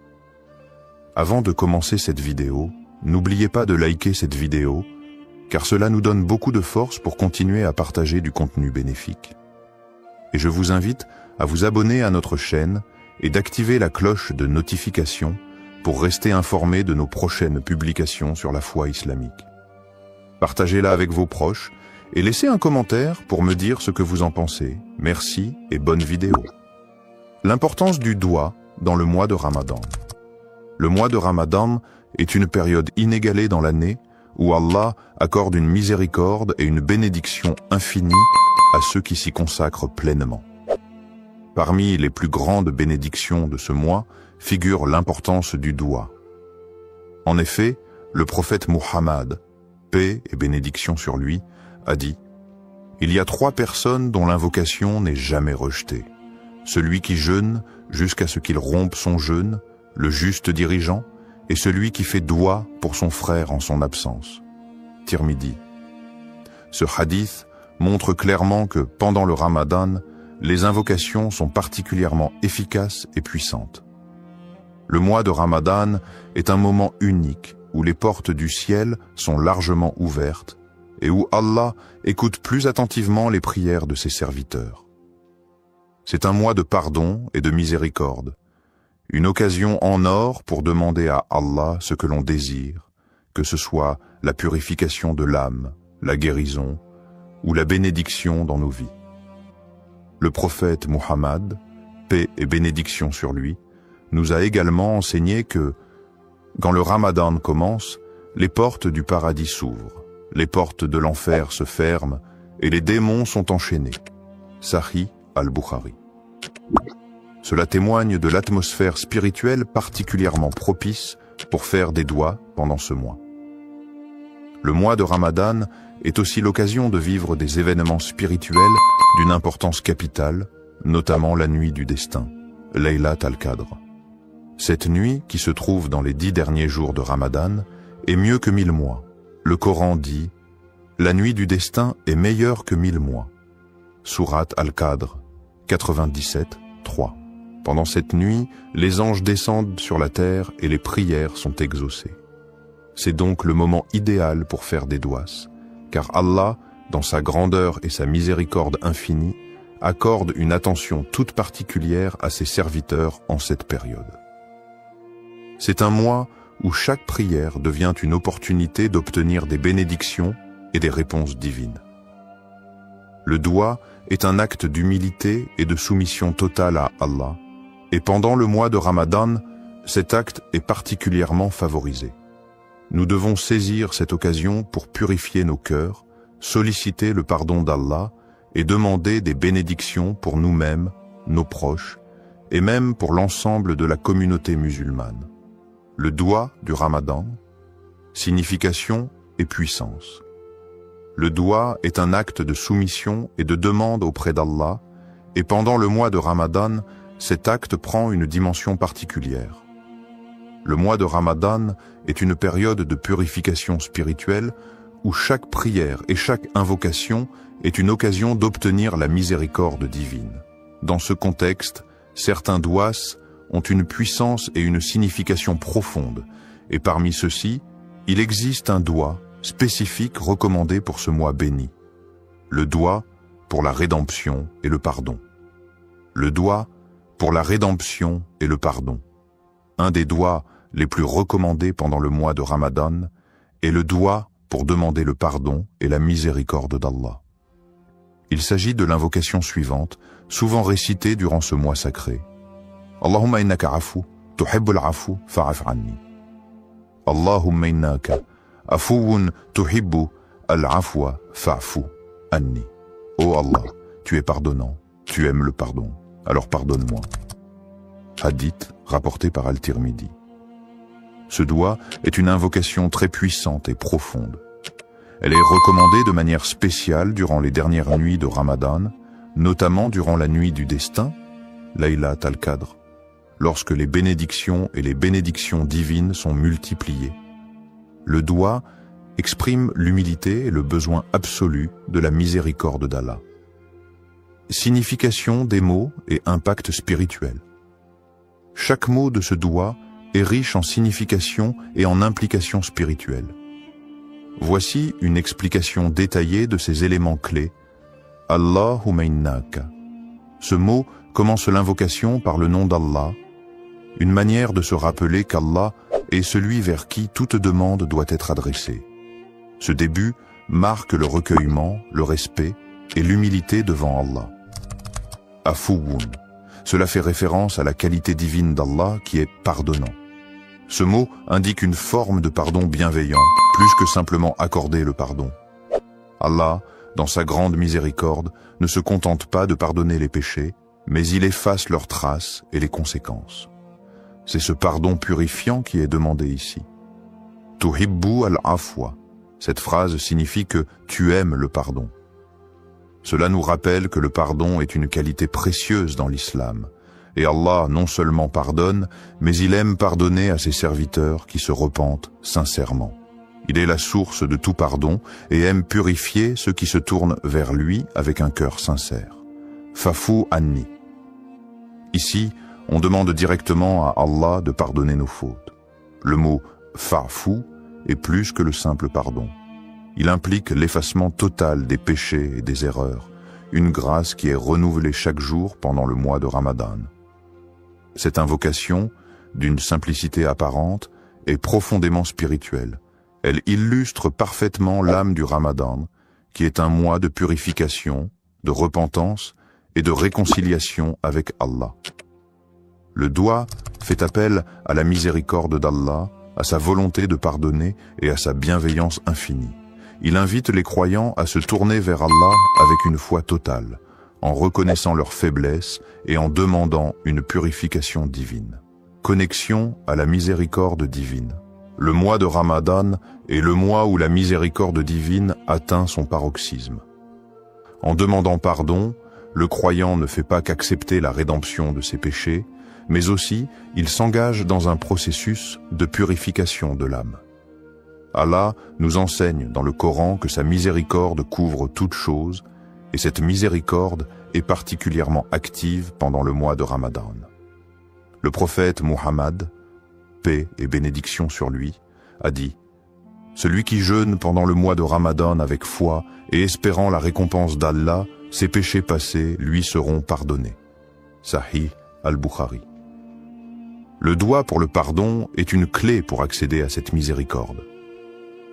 Avant de commencer cette vidéo, n'oubliez pas de liker cette vidéo, car cela nous donne beaucoup de force pour continuer à partager du contenu bénéfique. Et je vous invite à vous abonner à notre chaîne et d'activer la cloche de notification pour rester informé de nos prochaines publications sur la foi islamique. Partagez-la avec vos proches et laissez un commentaire pour me dire ce que vous en pensez. Merci et bonne vidéo. L'importance du doua dans le mois de Ramadan. Le mois de Ramadan est une période inégalée dans l'année où Allah accorde une miséricorde et une bénédiction infinie à ceux qui s'y consacrent pleinement. Parmi les plus grandes bénédictions de ce mois figure l'importance du doua. En effet, le prophète Muhammad, paix et bénédiction sur lui, a dit « Il y a 3 personnes dont l'invocation n'est jamais rejetée. Celui qui jeûne jusqu'à ce qu'il rompe son jeûne, le juste dirigeant, et celui qui fait doua pour son frère en son absence. » Tirmidhi. Ce hadith montre clairement que pendant le Ramadan, les invocations sont particulièrement efficaces et puissantes. Le mois de Ramadan est un moment unique où les portes du ciel sont largement ouvertes et où Allah écoute plus attentivement les prières de ses serviteurs. C'est un mois de pardon et de miséricorde, une occasion en or pour demander à Allah ce que l'on désire, que ce soit la purification de l'âme, la guérison ou la bénédiction dans nos vies. Le prophète Muhammad, paix et bénédiction sur lui, nous a également enseigné que, quand le Ramadan commence, les portes du paradis s'ouvrent, les portes de l'enfer se ferment et les démons sont enchaînés. Sahih al-Bukhari. Cela témoigne de l'atmosphère spirituelle particulièrement propice pour faire des doua pendant ce mois. Le mois de Ramadan est aussi l'occasion de vivre des événements spirituels d'une importance capitale, notamment la nuit du destin, Laylat al-Qadr. Cette nuit, qui se trouve dans les 10 derniers jours de Ramadan, est mieux que 1000 mois. Le Coran dit « La nuit du destin est meilleure que 1000 mois ». Sourate al-Qadr, 97, 3. Pendant cette nuit, les anges descendent sur la terre et les prières sont exaucées. C'est donc le moment idéal pour faire des douas, car Allah, dans sa grandeur et sa miséricorde infinie, accorde une attention toute particulière à ses serviteurs en cette période. C'est un mois où chaque prière devient une opportunité d'obtenir des bénédictions et des réponses divines. Le doua est un acte d'humilité et de soumission totale à Allah, et pendant le mois de Ramadan, cet acte est particulièrement favorisé. Nous devons saisir cette occasion pour purifier nos cœurs, solliciter le pardon d'Allah et demander des bénédictions pour nous-mêmes, nos proches, et même pour l'ensemble de la communauté musulmane. Le doua du Ramadan, signification et puissance. Le doua est un acte de soumission et de demande auprès d'Allah, Et pendant le mois de Ramadan, cet acte prend une dimension particulière. Le mois de Ramadan est une période de purification spirituelle où chaque prière et chaque invocation est une occasion d'obtenir la miséricorde divine. Dans ce contexte, certains douas ont une puissance et une signification profonde, et parmi ceux-ci, il existe un doua spécifique recommandé pour ce mois béni. Le doua pour la rédemption et le pardon. Le doua pour la rédemption et le pardon. Un des douas les plus recommandés pendant le mois de Ramadan est le doua pour demander le pardon et la miséricorde d'Allah. Il s'agit de l'invocation suivante, souvent récitée durant ce mois sacré. Allahumma innaka afu, tuhibbul afu, fa'af anni. Allahumma innaka afuwun tuhibbu al-afwa fa'fu anni. Oh Allah, tu es pardonnant, tu aimes le pardon, alors pardonne-moi. Hadith rapporté par Al-Tirmidhi. Ce doua est une invocation très puissante et profonde. Elle est recommandée de manière spéciale durant les dernières nuits de Ramadan, notamment durant la nuit du destin, Laylat al-Qadr, lorsque les bénédictions et les bénédictions divines sont multipliées. Le doua exprime l'humilité et le besoin absolu de la miséricorde d'Allah. Signification des mots et impact spirituel. Chaque mot de ce doua est riche en signification et en implications spirituelles. Voici une explication détaillée de ces éléments clés. Allahumma innaka. Ce mot commence l'invocation par le nom d'Allah, une manière de se rappeler qu'Allah est celui vers qui toute demande doit être adressée. Ce début marque le recueillement, le respect et l'humilité devant Allah. Afuwun. Cela fait référence à la qualité divine d'Allah qui est pardonnant. Ce mot indique une forme de pardon bienveillant, plus que simplement accorder le pardon. Allah, dans sa grande miséricorde, ne se contente pas de pardonner les péchés, mais il efface leurs traces et les conséquences. C'est ce pardon purifiant qui est demandé ici. Tuhibbu al-afwa. Cette phrase signifie que tu aimes le pardon. Cela nous rappelle que le pardon est une qualité précieuse dans l'islam. Et Allah non seulement pardonne, mais il aime pardonner à ses serviteurs qui se repentent sincèrement. Il est la source de tout pardon et aime purifier ceux qui se tournent vers lui avec un cœur sincère. Fa'fu anni. Ici, on demande directement à Allah de pardonner nos fautes. Le mot fa'fu est plus que le simple pardon. Il implique l'effacement total des péchés et des erreurs, une grâce qui est renouvelée chaque jour pendant le mois de Ramadan. Cette invocation, d'une simplicité apparente, est profondément spirituelle. Elle illustre parfaitement l'âme du Ramadan, qui est un mois de purification, de repentance et de réconciliation avec Allah. Le doua fait appel à la miséricorde d'Allah, à sa volonté de pardonner et à sa bienveillance infinie. Il invite les croyants à se tourner vers Allah avec une foi totale, en reconnaissant leurs faiblesses et en demandant une purification divine. Connexion à la miséricorde divine. Le mois de Ramadan est le mois où la miséricorde divine atteint son paroxysme. En demandant pardon, le croyant ne fait pas qu'accepter la rédemption de ses péchés, mais aussi il s'engage dans un processus de purification de l'âme. Allah nous enseigne dans le Coran que sa miséricorde couvre toute chose, et cette miséricorde est particulièrement active pendant le mois de Ramadan. Le prophète Muhammad, paix et bénédiction sur lui, a dit « Celui qui jeûne pendant le mois de Ramadan avec foi et espérant la récompense d'Allah, ses péchés passés lui seront pardonnés. » Sahih al-Bukhari. Le doua pour le pardon est une clé pour accéder à cette miséricorde.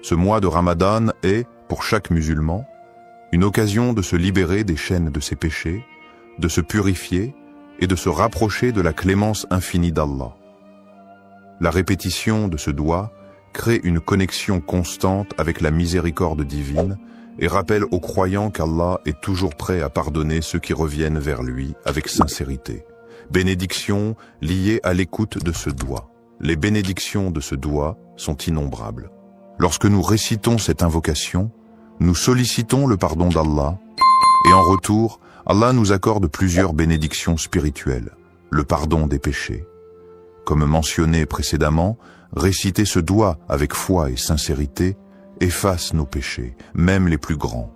Ce mois de Ramadan est, pour chaque musulman, une occasion de se libérer des chaînes de ses péchés, de se purifier et de se rapprocher de la clémence infinie d'Allah. La répétition de ce doua crée une connexion constante avec la miséricorde divine et rappelle aux croyants qu'Allah est toujours prêt à pardonner ceux qui reviennent vers lui avec sincérité. Bénédictions liées à l'écoute de ce doua. Les bénédictions de ce doua sont innombrables. Lorsque nous récitons cette invocation, nous sollicitons le pardon d'Allah et en retour, Allah nous accorde plusieurs bénédictions spirituelles, le pardon des péchés. Comme mentionné précédemment, réciter ce doigt avec foi et sincérité efface nos péchés, même les plus grands.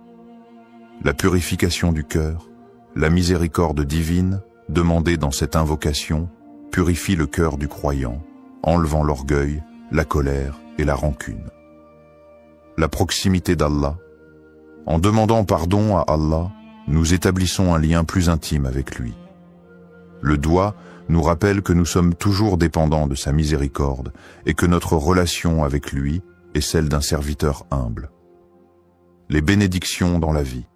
La purification du cœur, la miséricorde divine, demandée dans cette invocation, purifie le cœur du croyant, enlevant l'orgueil, la colère et la rancune. La proximité d'Allah. En demandant pardon à Allah, nous établissons un lien plus intime avec lui. Le doigt nous rappelle que nous sommes toujours dépendants de sa miséricorde et que notre relation avec lui est celle d'un serviteur humble. Les bénédictions dans la vie.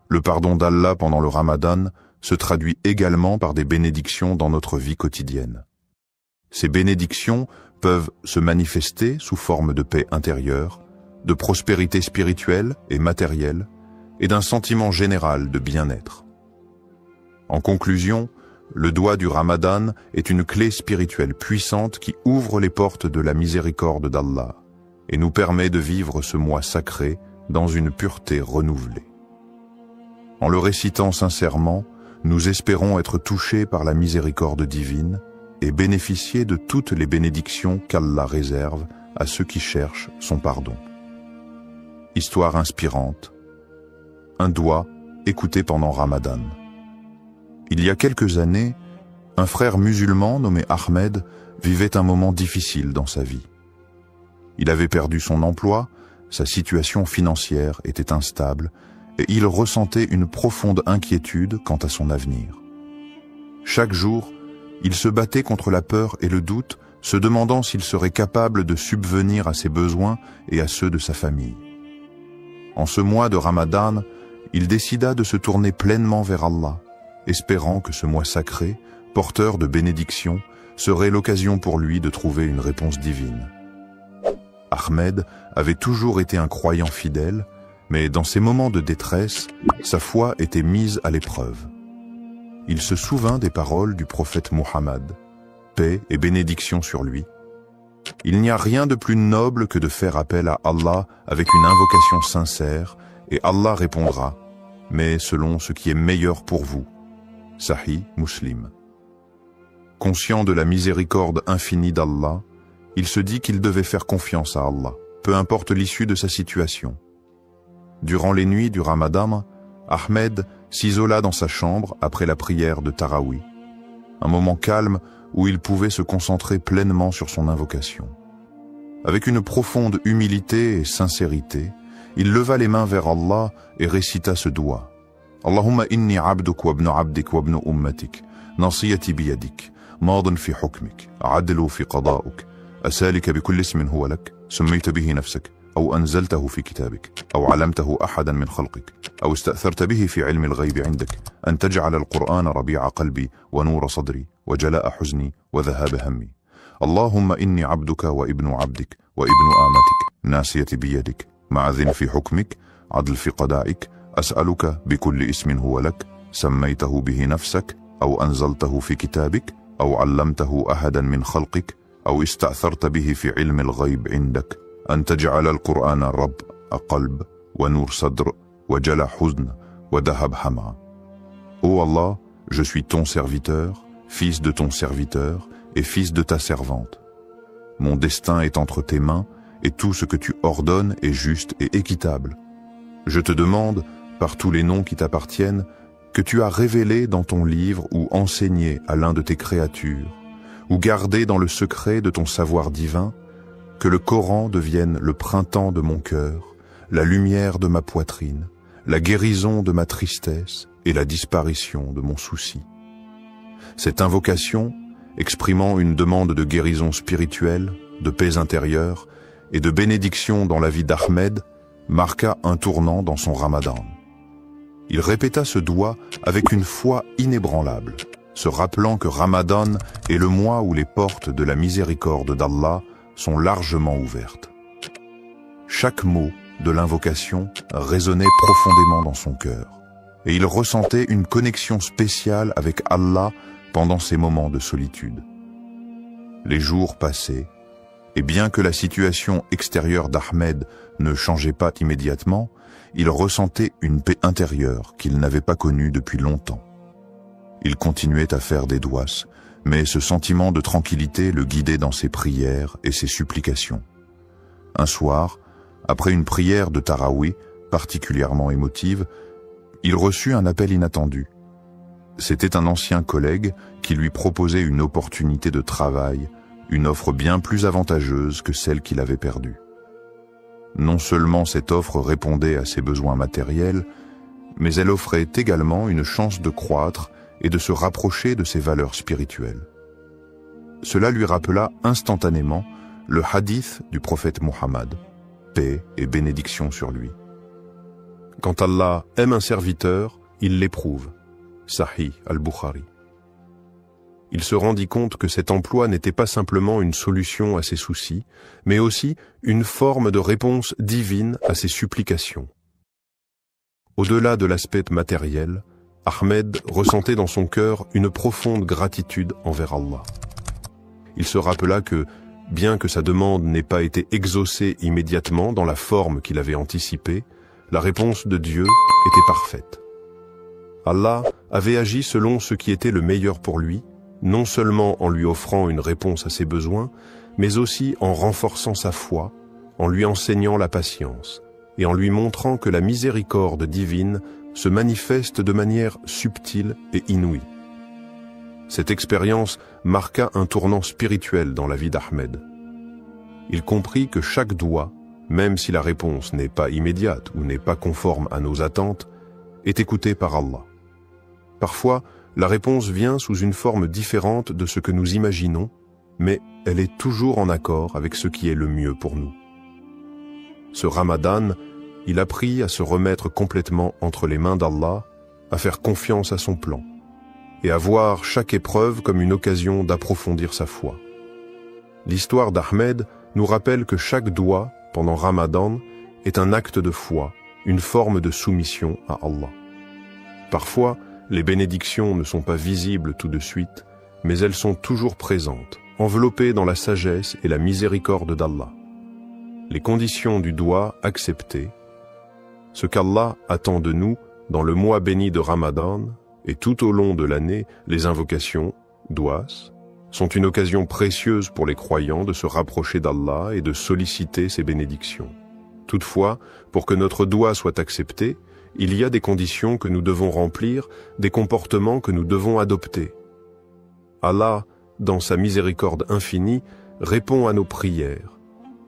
Le pardon d'Allah pendant le Ramadan se traduit également par des bénédictions dans notre vie quotidienne. Ces bénédictions peuvent se manifester sous forme de paix intérieure, de prospérité spirituelle et matérielle, et d'un sentiment général de bien-être. En conclusion, le doigt du Ramadan est une clé spirituelle puissante qui ouvre les portes de la miséricorde d'Allah et nous permet de vivre ce mois sacré dans une pureté renouvelée. En le récitant sincèrement, nous espérons être touchés par la miséricorde divine et bénéficier de toutes les bénédictions qu'Allah réserve à ceux qui cherchent son pardon. Histoire inspirante. Un doigt écouté pendant Ramadan. Il y a quelques années, un frère musulman nommé Ahmed vivait un moment difficile dans sa vie. Il avait perdu son emploi, sa situation financière était instable et il ressentait une profonde inquiétude quant à son avenir. Chaque jour, il se battait contre la peur et le doute, se demandant s'il serait capable de subvenir à ses besoins et à ceux de sa famille. En ce mois de Ramadan, il décida de se tourner pleinement vers Allah, espérant que ce mois sacré, porteur de bénédictions, serait l'occasion pour lui de trouver une réponse divine. Ahmed avait toujours été un croyant fidèle, mais dans ces moments de détresse, sa foi était mise à l'épreuve. Il se souvint des paroles du prophète Muhammad, paix et bénédiction sur lui. Il n'y a rien de plus noble que de faire appel à Allah avec une invocation sincère, et Allah répondra, mais selon ce qui est meilleur pour vous. Sahih Muslim. Conscient de la miséricorde infinie d'Allah, il se dit qu'il devait faire confiance à Allah, peu importe l'issue de sa situation. Durant les nuits du Ramadan, Ahmed s'isola dans sa chambre après la prière de Tarawih, un moment calme où il pouvait se concentrer pleinement sur son invocation. Avec une profonde humilité et sincérité, il leva les mains vers Allah et récita ce doigt. Allahumma inni abduk wa ibnu abdik wa ibnu ummatik, nasiyati biyadik, madin fi hukmik, adlu fi qada'uk, asalika bi kulli ismin huwa lak, سميت به نفسك أو أنزلته في كتابك أو علمته أحدا من خلقك أو استأثرت به في علم الغيب عندك أن تجعل القرآن ربيع قلبي ونور صدري وجلاء حزني وذهاب همي اللهم إني عبدك وابن عبدك وابن آمتك ناسيتي بيدك معذن في حكمك عدل في قضائك أسألك بكل اسم هو لك سميته به نفسك أو أنزلته في كتابك أو علمته أحدا من خلقك أو استأثرت به في علم الغيب عندك أن تجعل القرآن ربيع قلب ونور صدر وجلاء حزن وذهاب همي. Ô Allah, je suis ton serviteur, fils de ton serviteur et fils de ta servante. Mon destin est entre tes mains et tout ce que tu ordonnes est juste et équitable. Je te demande, par tous les noms qui t'appartiennent, que tu as révélé dans ton livre ou enseigné à l'un de tes créatures, ou gardé dans le secret de ton savoir divin, que le Coran devienne le printemps de mon cœur, la lumière de ma poitrine, la guérison de ma tristesse et la disparition de mon souci. Cette invocation, exprimant une demande de guérison spirituelle, de paix intérieure et de bénédiction dans la vie d'Ahmed, marqua un tournant dans son Ramadan. Il répéta ce doigt avec une foi inébranlable, se rappelant que Ramadan est le mois où les portes de la miséricorde d'Allah sont largement ouvertes. Chaque mot de l'invocation résonnait profondément dans son cœur, et il ressentait une connexion spéciale avec Allah pendant ces moments de solitude. Les jours passaient, Et bien que la situation extérieure d'Ahmed ne changeait pas immédiatement, il ressentait une paix intérieure qu'il n'avait pas connue depuis longtemps. Il continuait à faire des douas, mais ce sentiment de tranquillité le guidait dans ses prières et ses supplications. Un soir, après une prière de Taraouih particulièrement émotive, il reçut un appel inattendu. C'était un ancien collègue qui lui proposait une opportunité de travail, une offre bien plus avantageuse que celle qu'il avait perdue. Non seulement cette offre répondait à ses besoins matériels, mais elle offrait également une chance de croître et de se rapprocher de ses valeurs spirituelles. Cela lui rappela instantanément le hadith du prophète Muhammad, paix et bénédiction sur lui. Quand Allah aime un serviteur, il l'éprouve. Sahih al-Bukhari. Il se rendit compte que cet emploi n'était pas simplement une solution à ses soucis, mais aussi une forme de réponse divine à ses supplications. Au-delà de l'aspect matériel, Ahmed ressentait dans son cœur une profonde gratitude envers Allah. Il se rappela que, bien que sa demande n'ait pas été exaucée immédiatement dans la forme qu'il avait anticipée, la réponse de Dieu était parfaite. Allah avait agi selon ce qui était le meilleur pour lui, non seulement en lui offrant une réponse à ses besoins, mais aussi en renforçant sa foi, en lui enseignant la patience, et en lui montrant que la miséricorde divine se manifeste de manière subtile et inouïe. Cette expérience marqua un tournant spirituel dans la vie d'Ahmed. Il comprit que chaque doua, même si la réponse n'est pas immédiate ou n'est pas conforme à nos attentes, est écoutée par Allah. Parfois, la réponse vient sous une forme différente de ce que nous imaginons, mais elle est toujours en accord avec ce qui est le mieux pour nous. Ce Ramadan, il apprit à se remettre complètement entre les mains d'Allah, à faire confiance à son plan, et à voir chaque épreuve comme une occasion d'approfondir sa foi. L'histoire d'Ahmed nous rappelle que chaque doua, pendant Ramadan, est un acte de foi, une forme de soumission à Allah. Parfois, les bénédictions ne sont pas visibles tout de suite, mais elles sont toujours présentes, enveloppées dans la sagesse et la miséricorde d'Allah. Les conditions du doua acceptées, ce qu'Allah attend de nous dans le mois béni de Ramadan et tout au long de l'année, les invocations, douas, sont une occasion précieuse pour les croyants de se rapprocher d'Allah et de solliciter ses bénédictions. Toutefois, pour que notre doua soit accepté, il y a des conditions que nous devons remplir, des comportements que nous devons adopter. Allah, dans sa miséricorde infinie, répond à nos prières,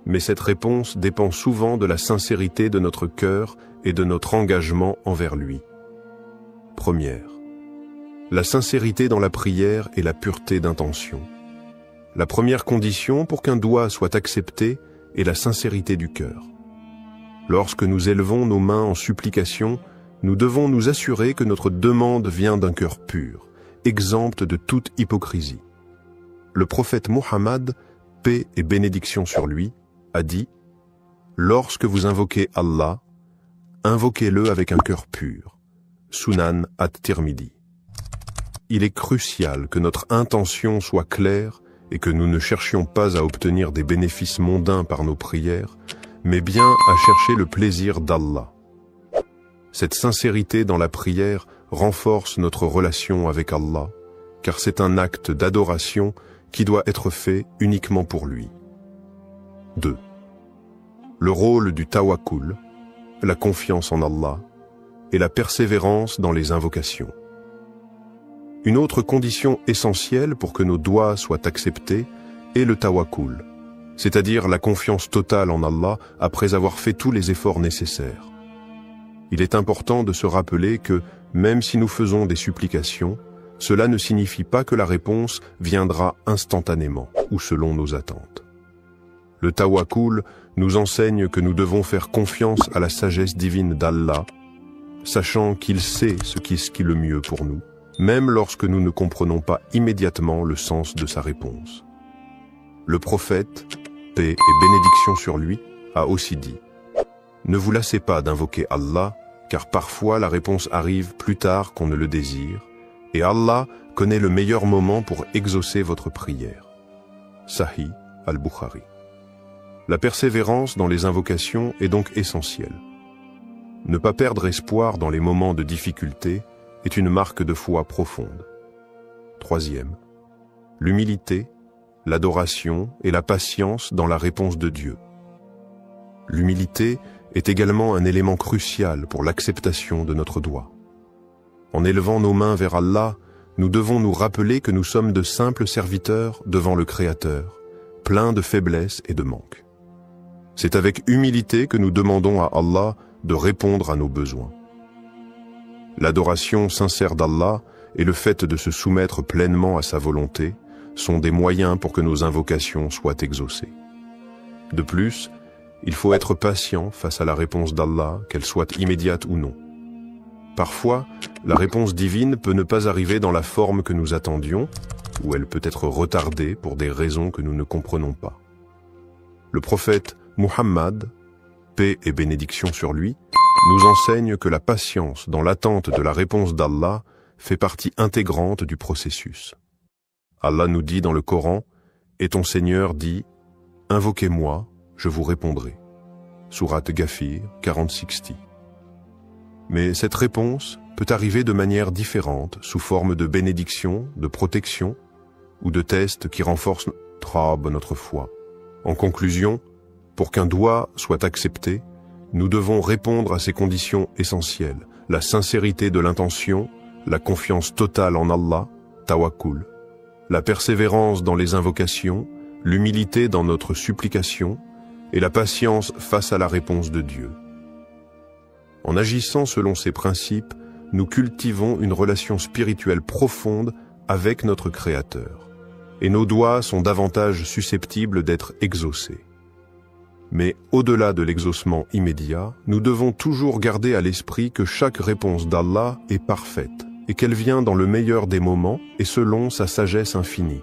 mais cette réponse dépend souvent de la sincérité de notre cœur et de notre engagement envers lui. Première, la sincérité dans la prière et la pureté d'intention. La première condition pour qu'un doua soit accepté est la sincérité du cœur. Lorsque nous élevons nos mains en supplication, nous devons nous assurer que notre demande vient d'un cœur pur, exempt de toute hypocrisie. Le prophète Muhammad, paix et bénédiction sur lui, a dit « Lorsque vous invoquez Allah, invoquez-le avec un cœur pur. » Sunan at-Tirmidhi. Il est crucial que notre intention soit claire et que nous ne cherchions pas à obtenir des bénéfices mondains par nos prières, mais bien à chercher le plaisir d'Allah. Cette sincérité dans la prière renforce notre relation avec Allah, car c'est un acte d'adoration qui doit être fait uniquement pour lui. 2. Le rôle du tawakkul, la confiance en Allah, et la persévérance dans les invocations. Une autre condition essentielle pour que nos doua soient acceptés est le tawakkul, c'est-à-dire la confiance totale en Allah après avoir fait tous les efforts nécessaires. Il est important de se rappeler que, même si nous faisons des supplications, cela ne signifie pas que la réponse viendra instantanément ou selon nos attentes. Le tawakkul nous enseigne que nous devons faire confiance à la sagesse divine d'Allah, sachant qu'il sait ce qui est le mieux pour nous, même lorsque nous ne comprenons pas immédiatement le sens de sa réponse. Le prophète, paix et bénédiction sur lui, a aussi dit « Ne vous lassez pas d'invoquer Allah, car parfois la réponse arrive plus tard qu'on ne le désire, et Allah connaît le meilleur moment pour exaucer votre prière. » Sahih al-Bukhari. La persévérance dans les invocations est donc essentielle. Ne pas perdre espoir dans les moments de difficulté est une marque de foi profonde. Troisième, l'humilité, l'adoration et la patience dans la réponse de Dieu. L'humilité est également un élément crucial pour l'acceptation de notre dua. En élevant nos mains vers Allah, nous devons nous rappeler que nous sommes de simples serviteurs devant le Créateur, pleins de faiblesses et de manques. C'est avec humilité que nous demandons à Allah de répondre à nos besoins. L'adoration sincère d'Allah et le fait de se soumettre pleinement à sa volonté sont des moyens pour que nos invocations soient exaucées. De plus, il faut être patient face à la réponse d'Allah, qu'elle soit immédiate ou non. Parfois, la réponse divine peut ne pas arriver dans la forme que nous attendions, ou elle peut être retardée pour des raisons que nous ne comprenons pas. Le prophète Muhammad, paix et bénédiction sur lui, nous enseigne que la patience dans l'attente de la réponse d'Allah fait partie intégrante du processus. Allah nous dit dans le Coran, « Et ton Seigneur dit, invoquez-moi, je vous répondrai. » Sourate Ghafir 40-60. Mais cette réponse peut arriver de manière différente, sous forme de bénédiction, de protection ou de tests qui renforcent notre foi. En conclusion, pour qu'un doua soit accepté, nous devons répondre à ces conditions essentielles, la sincérité de l'intention, la confiance totale en Allah, tawakkul, la persévérance dans les invocations, l'humilité dans notre supplication et la patience face à la réponse de Dieu. En agissant selon ces principes, nous cultivons une relation spirituelle profonde avec notre Créateur, et nos doigts sont davantage susceptibles d'être exaucés. Mais au-delà de l'exaucement immédiat, nous devons toujours garder à l'esprit que chaque réponse d'Allah est parfaite, et qu'elle vient dans le meilleur des moments et selon sa sagesse infinie.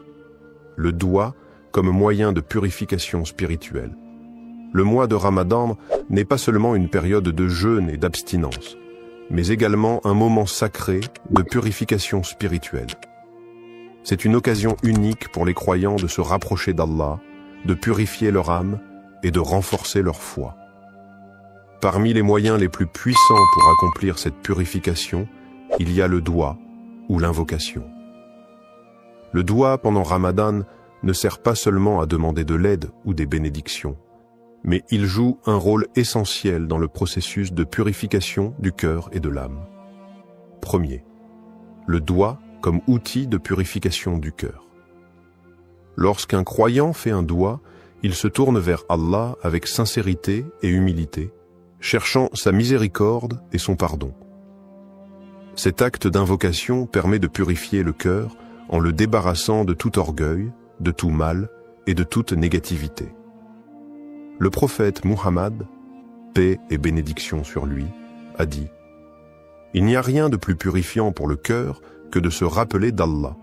Le doua comme moyen de purification spirituelle. Le mois de Ramadan n'est pas seulement une période de jeûne et d'abstinence, mais également un moment sacré de purification spirituelle. C'est une occasion unique pour les croyants de se rapprocher d'Allah, de purifier leur âme et de renforcer leur foi. Parmi les moyens les plus puissants pour accomplir cette purification, il y a le doua ou l'invocation. Le doua pendant Ramadan ne sert pas seulement à demander de l'aide ou des bénédictions, mais il joue un rôle essentiel dans le processus de purification du cœur et de l'âme. Premier, le doua comme outil de purification du cœur. Lorsqu'un croyant fait un doua, il se tourne vers Allah avec sincérité et humilité, cherchant sa miséricorde et son pardon. Cet acte d'invocation permet de purifier le cœur en le débarrassant de tout orgueil, de tout mal et de toute négativité. Le prophète Muhammad, paix et bénédiction sur lui, a dit « Il n'y a rien de plus purifiant pour le cœur que de se rappeler d'Allah. »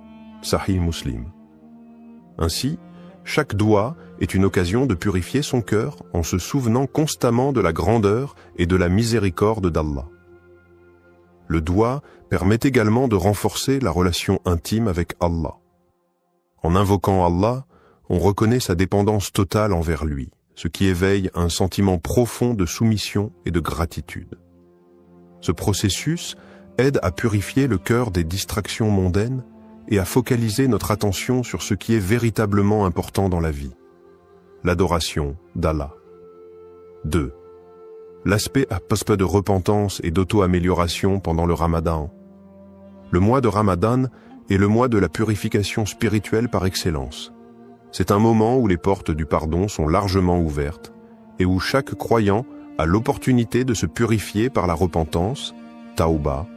Sahih Muslim. Ainsi, chaque doua est une occasion de purifier son cœur en se souvenant constamment de la grandeur et de la miséricorde d'Allah. Le doua permet également de renforcer la relation intime avec Allah. En invoquant Allah, on reconnaît sa dépendance totale envers lui, ce qui éveille un sentiment profond de soumission et de gratitude. Ce processus aide à purifier le cœur des distractions mondaines et à focaliser notre attention sur ce qui est véritablement important dans la vie, l'adoration d'Allah. 2. L'aspect de repentance et d'auto-amélioration pendant le Ramadan. Le mois de Ramadan est le mois de la purification spirituelle par excellence. C'est un moment où les portes du pardon sont largement ouvertes et où chaque croyant a l'opportunité de se purifier par la repentance, tauba,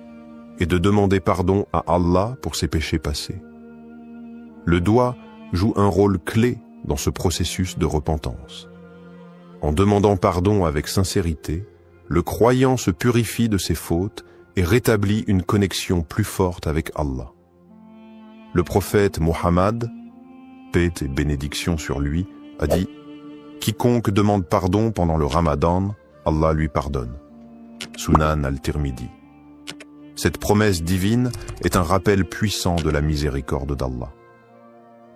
et de demander pardon à Allah pour ses péchés passés. Le doua joue un rôle clé dans ce processus de repentance. En demandant pardon avec sincérité, le croyant se purifie de ses fautes et rétablit une connexion plus forte avec Allah. Le prophète Muhammad, paix et bénédiction sur lui, a dit « Quiconque demande pardon pendant le Ramadan, Allah lui pardonne. » Sunan al-Tirmidhi. Cette promesse divine est un rappel puissant de la miséricorde d'Allah.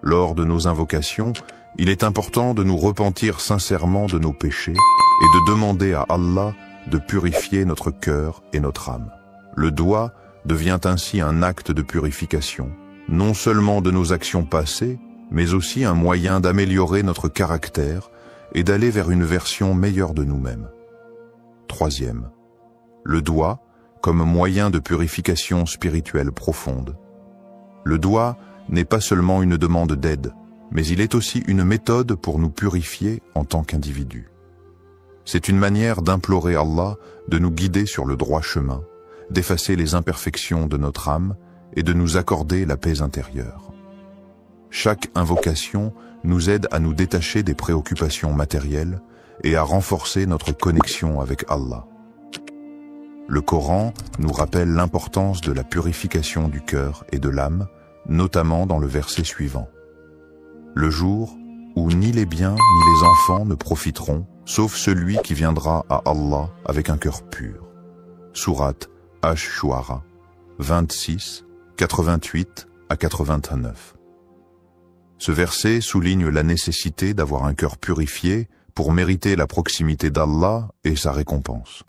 Lors de nos invocations, il est important de nous repentir sincèrement de nos péchés et de demander à Allah de purifier notre cœur et notre âme. Le doigt devient ainsi un acte de purification, non seulement de nos actions passées, mais aussi un moyen d'améliorer notre caractère et d'aller vers une version meilleure de nous-mêmes. Troisième, le doigt comme moyen de purification spirituelle profonde. Le doigt n'est pas seulement une demande d'aide, mais il est aussi une méthode pour nous purifier en tant qu'individus. C'est une manière d'implorer Allah de nous guider sur le droit chemin, d'effacer les imperfections de notre âme et de nous accorder la paix intérieure. Chaque invocation nous aide à nous détacher des préoccupations matérielles et à renforcer notre connexion avec Allah. Le Coran nous rappelle l'importance de la purification du cœur et de l'âme, notamment dans le verset suivant. Le jour où ni les biens ni les enfants ne profiteront, sauf celui qui viendra à Allah avec un cœur pur. Sourate Ash-Shu'ara, 26, 88 à 89. Ce verset souligne la nécessité d'avoir un cœur purifié pour mériter la proximité d'Allah et sa récompense.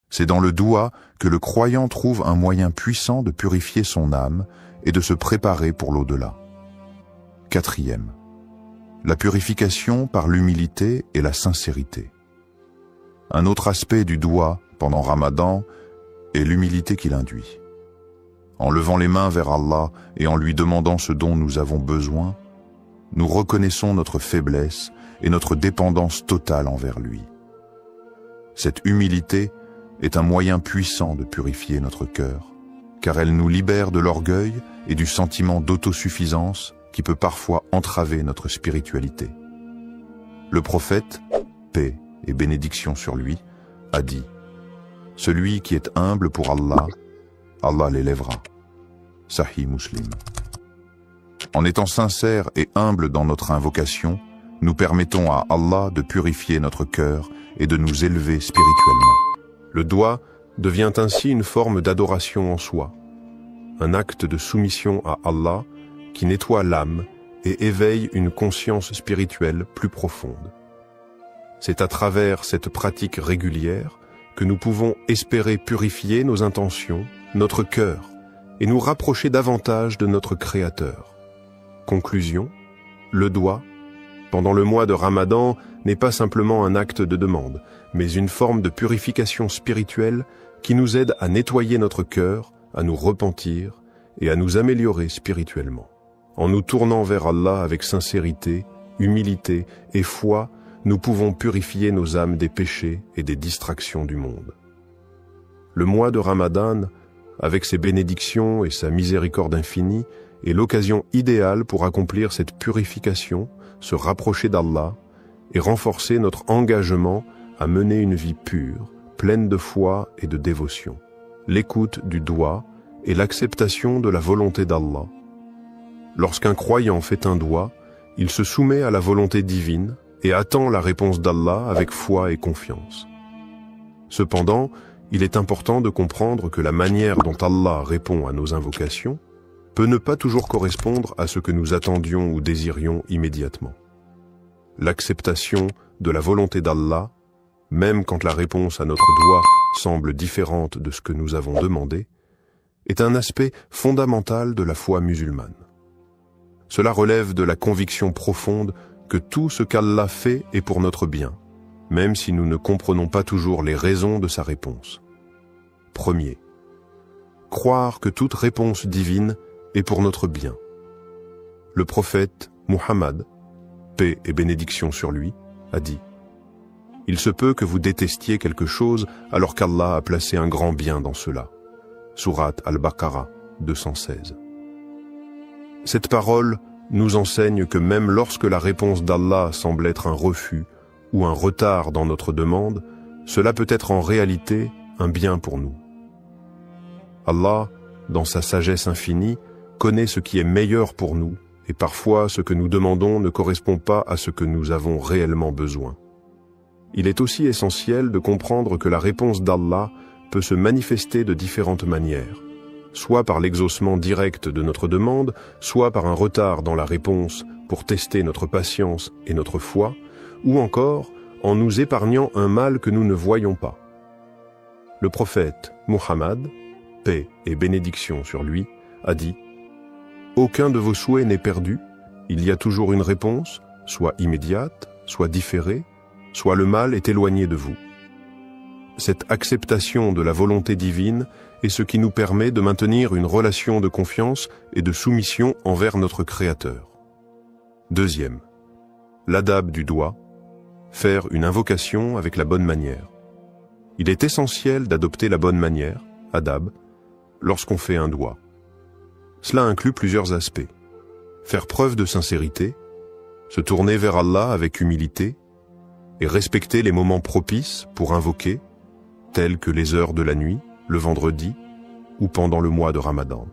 C'est dans le doua que le croyant trouve un moyen puissant de purifier son âme et de se préparer pour l'au-delà. Quatrième, la purification par l'humilité et la sincérité. Un autre aspect du doua pendant Ramadan est l'humilité qu'il induit. En levant les mains vers Allah et en lui demandant ce dont nous avons besoin, nous reconnaissons notre faiblesse et notre dépendance totale envers lui. Cette humilité est un moyen puissant de purifier notre cœur, car elle nous libère de l'orgueil et du sentiment d'autosuffisance qui peut parfois entraver notre spiritualité. Le prophète, paix et bénédiction sur lui, a dit « Celui qui est humble pour Allah, Allah l'élèvera. » Sahih Muslim. En étant sincères et humbles dans notre invocation, nous permettons à Allah de purifier notre cœur et de nous élever spirituellement. Le doigt devient ainsi une forme d'adoration en soi, un acte de soumission à Allah qui nettoie l'âme et éveille une conscience spirituelle plus profonde. C'est à travers cette pratique régulière que nous pouvons espérer purifier nos intentions, notre cœur, et nous rapprocher davantage de notre Créateur. Conclusion, le doigt, pendant le mois de Ramadan, n'est pas simplement un acte de demande, mais une forme de purification spirituelle qui nous aide à nettoyer notre cœur, à nous repentir et à nous améliorer spirituellement. En nous tournant vers Allah avec sincérité, humilité et foi, nous pouvons purifier nos âmes des péchés et des distractions du monde. Le mois de Ramadan, avec ses bénédictions et sa miséricorde infinie, est l'occasion idéale pour accomplir cette purification, se rapprocher d'Allah et renforcer notre engagement à mener une vie pure, pleine de foi et de dévotion. L'écoute du doigt et l'acceptation de la volonté d'Allah. Lorsqu'un croyant fait un doigt, il se soumet à la volonté divine et attend la réponse d'Allah avec foi et confiance. Cependant, il est important de comprendre que la manière dont Allah répond à nos invocations peut ne pas toujours correspondre à ce que nous attendions ou désirions immédiatement. L'acceptation de la volonté d'Allah, même quand la réponse à notre doigt semble différente de ce que nous avons demandé, est un aspect fondamental de la foi musulmane. Cela relève de la conviction profonde que tout ce qu'Allah fait est pour notre bien, même si nous ne comprenons pas toujours les raisons de sa réponse. Premier, croire que toute réponse divine est pour notre bien. Le prophète Muhammad, paix et bénédiction sur lui, a dit « Il se peut que vous détestiez quelque chose alors qu'Allah a placé un grand bien dans cela. » Sourate Al-Baqarah, 216. Cette parole nous enseigne que même lorsque la réponse d'Allah semble être un refus ou un retard dans notre demande, cela peut être en réalité un bien pour nous. Allah, dans sa sagesse infinie, connaît ce qui est meilleur pour nous, et parfois ce que nous demandons ne correspond pas à ce que nous avons réellement besoin. Il est aussi essentiel de comprendre que la réponse d'Allah peut se manifester de différentes manières, soit par l'exaucement direct de notre demande, soit par un retard dans la réponse pour tester notre patience et notre foi, ou encore en nous épargnant un mal que nous ne voyons pas. Le prophète Muhammad, paix et bénédiction sur lui, a dit « Aucun de vos souhaits n'est perdu, il y a toujours une réponse, soit immédiate, soit différée, soit le mal est éloigné de vous. » Cette acceptation de la volonté divine est ce qui nous permet de maintenir une relation de confiance et de soumission envers notre Créateur. Deuxième, l'adab du doigt, faire une invocation avec la bonne manière. Il est essentiel d'adopter la bonne manière, adab, lorsqu'on fait un doigt. Cela inclut plusieurs aspects. Faire preuve de sincérité, se tourner vers Allah avec humilité et respecter les moments propices pour invoquer, tels que les heures de la nuit, le vendredi ou pendant le mois de Ramadan.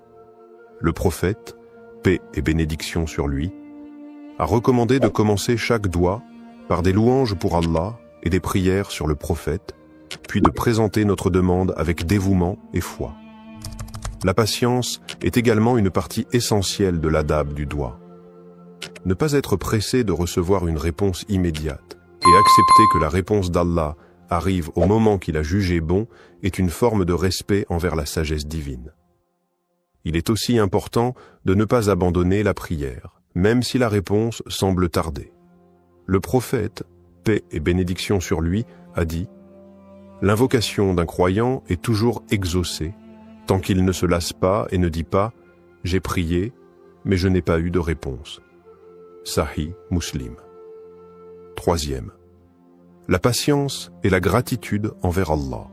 Le prophète, paix et bénédiction sur lui, a recommandé de commencer chaque doigt par des louanges pour Allah et des prières sur le prophète, puis de présenter notre demande avec dévouement et foi. La patience est également une partie essentielle de l'adab du doigt. Ne pas être pressé de recevoir une réponse immédiate et accepter que la réponse d'Allah arrive au moment qu'il a jugé bon est une forme de respect envers la sagesse divine. Il est aussi important de ne pas abandonner la prière, même si la réponse semble tarder. Le prophète, paix et bénédiction sur lui, a dit « L'invocation d'un croyant est toujours exaucée, tant qu'il ne se lasse pas et ne dit pas « J'ai prié, mais je n'ai pas eu de réponse ». Sahih Muslim. Troisième, la patience et la gratitude envers Allah.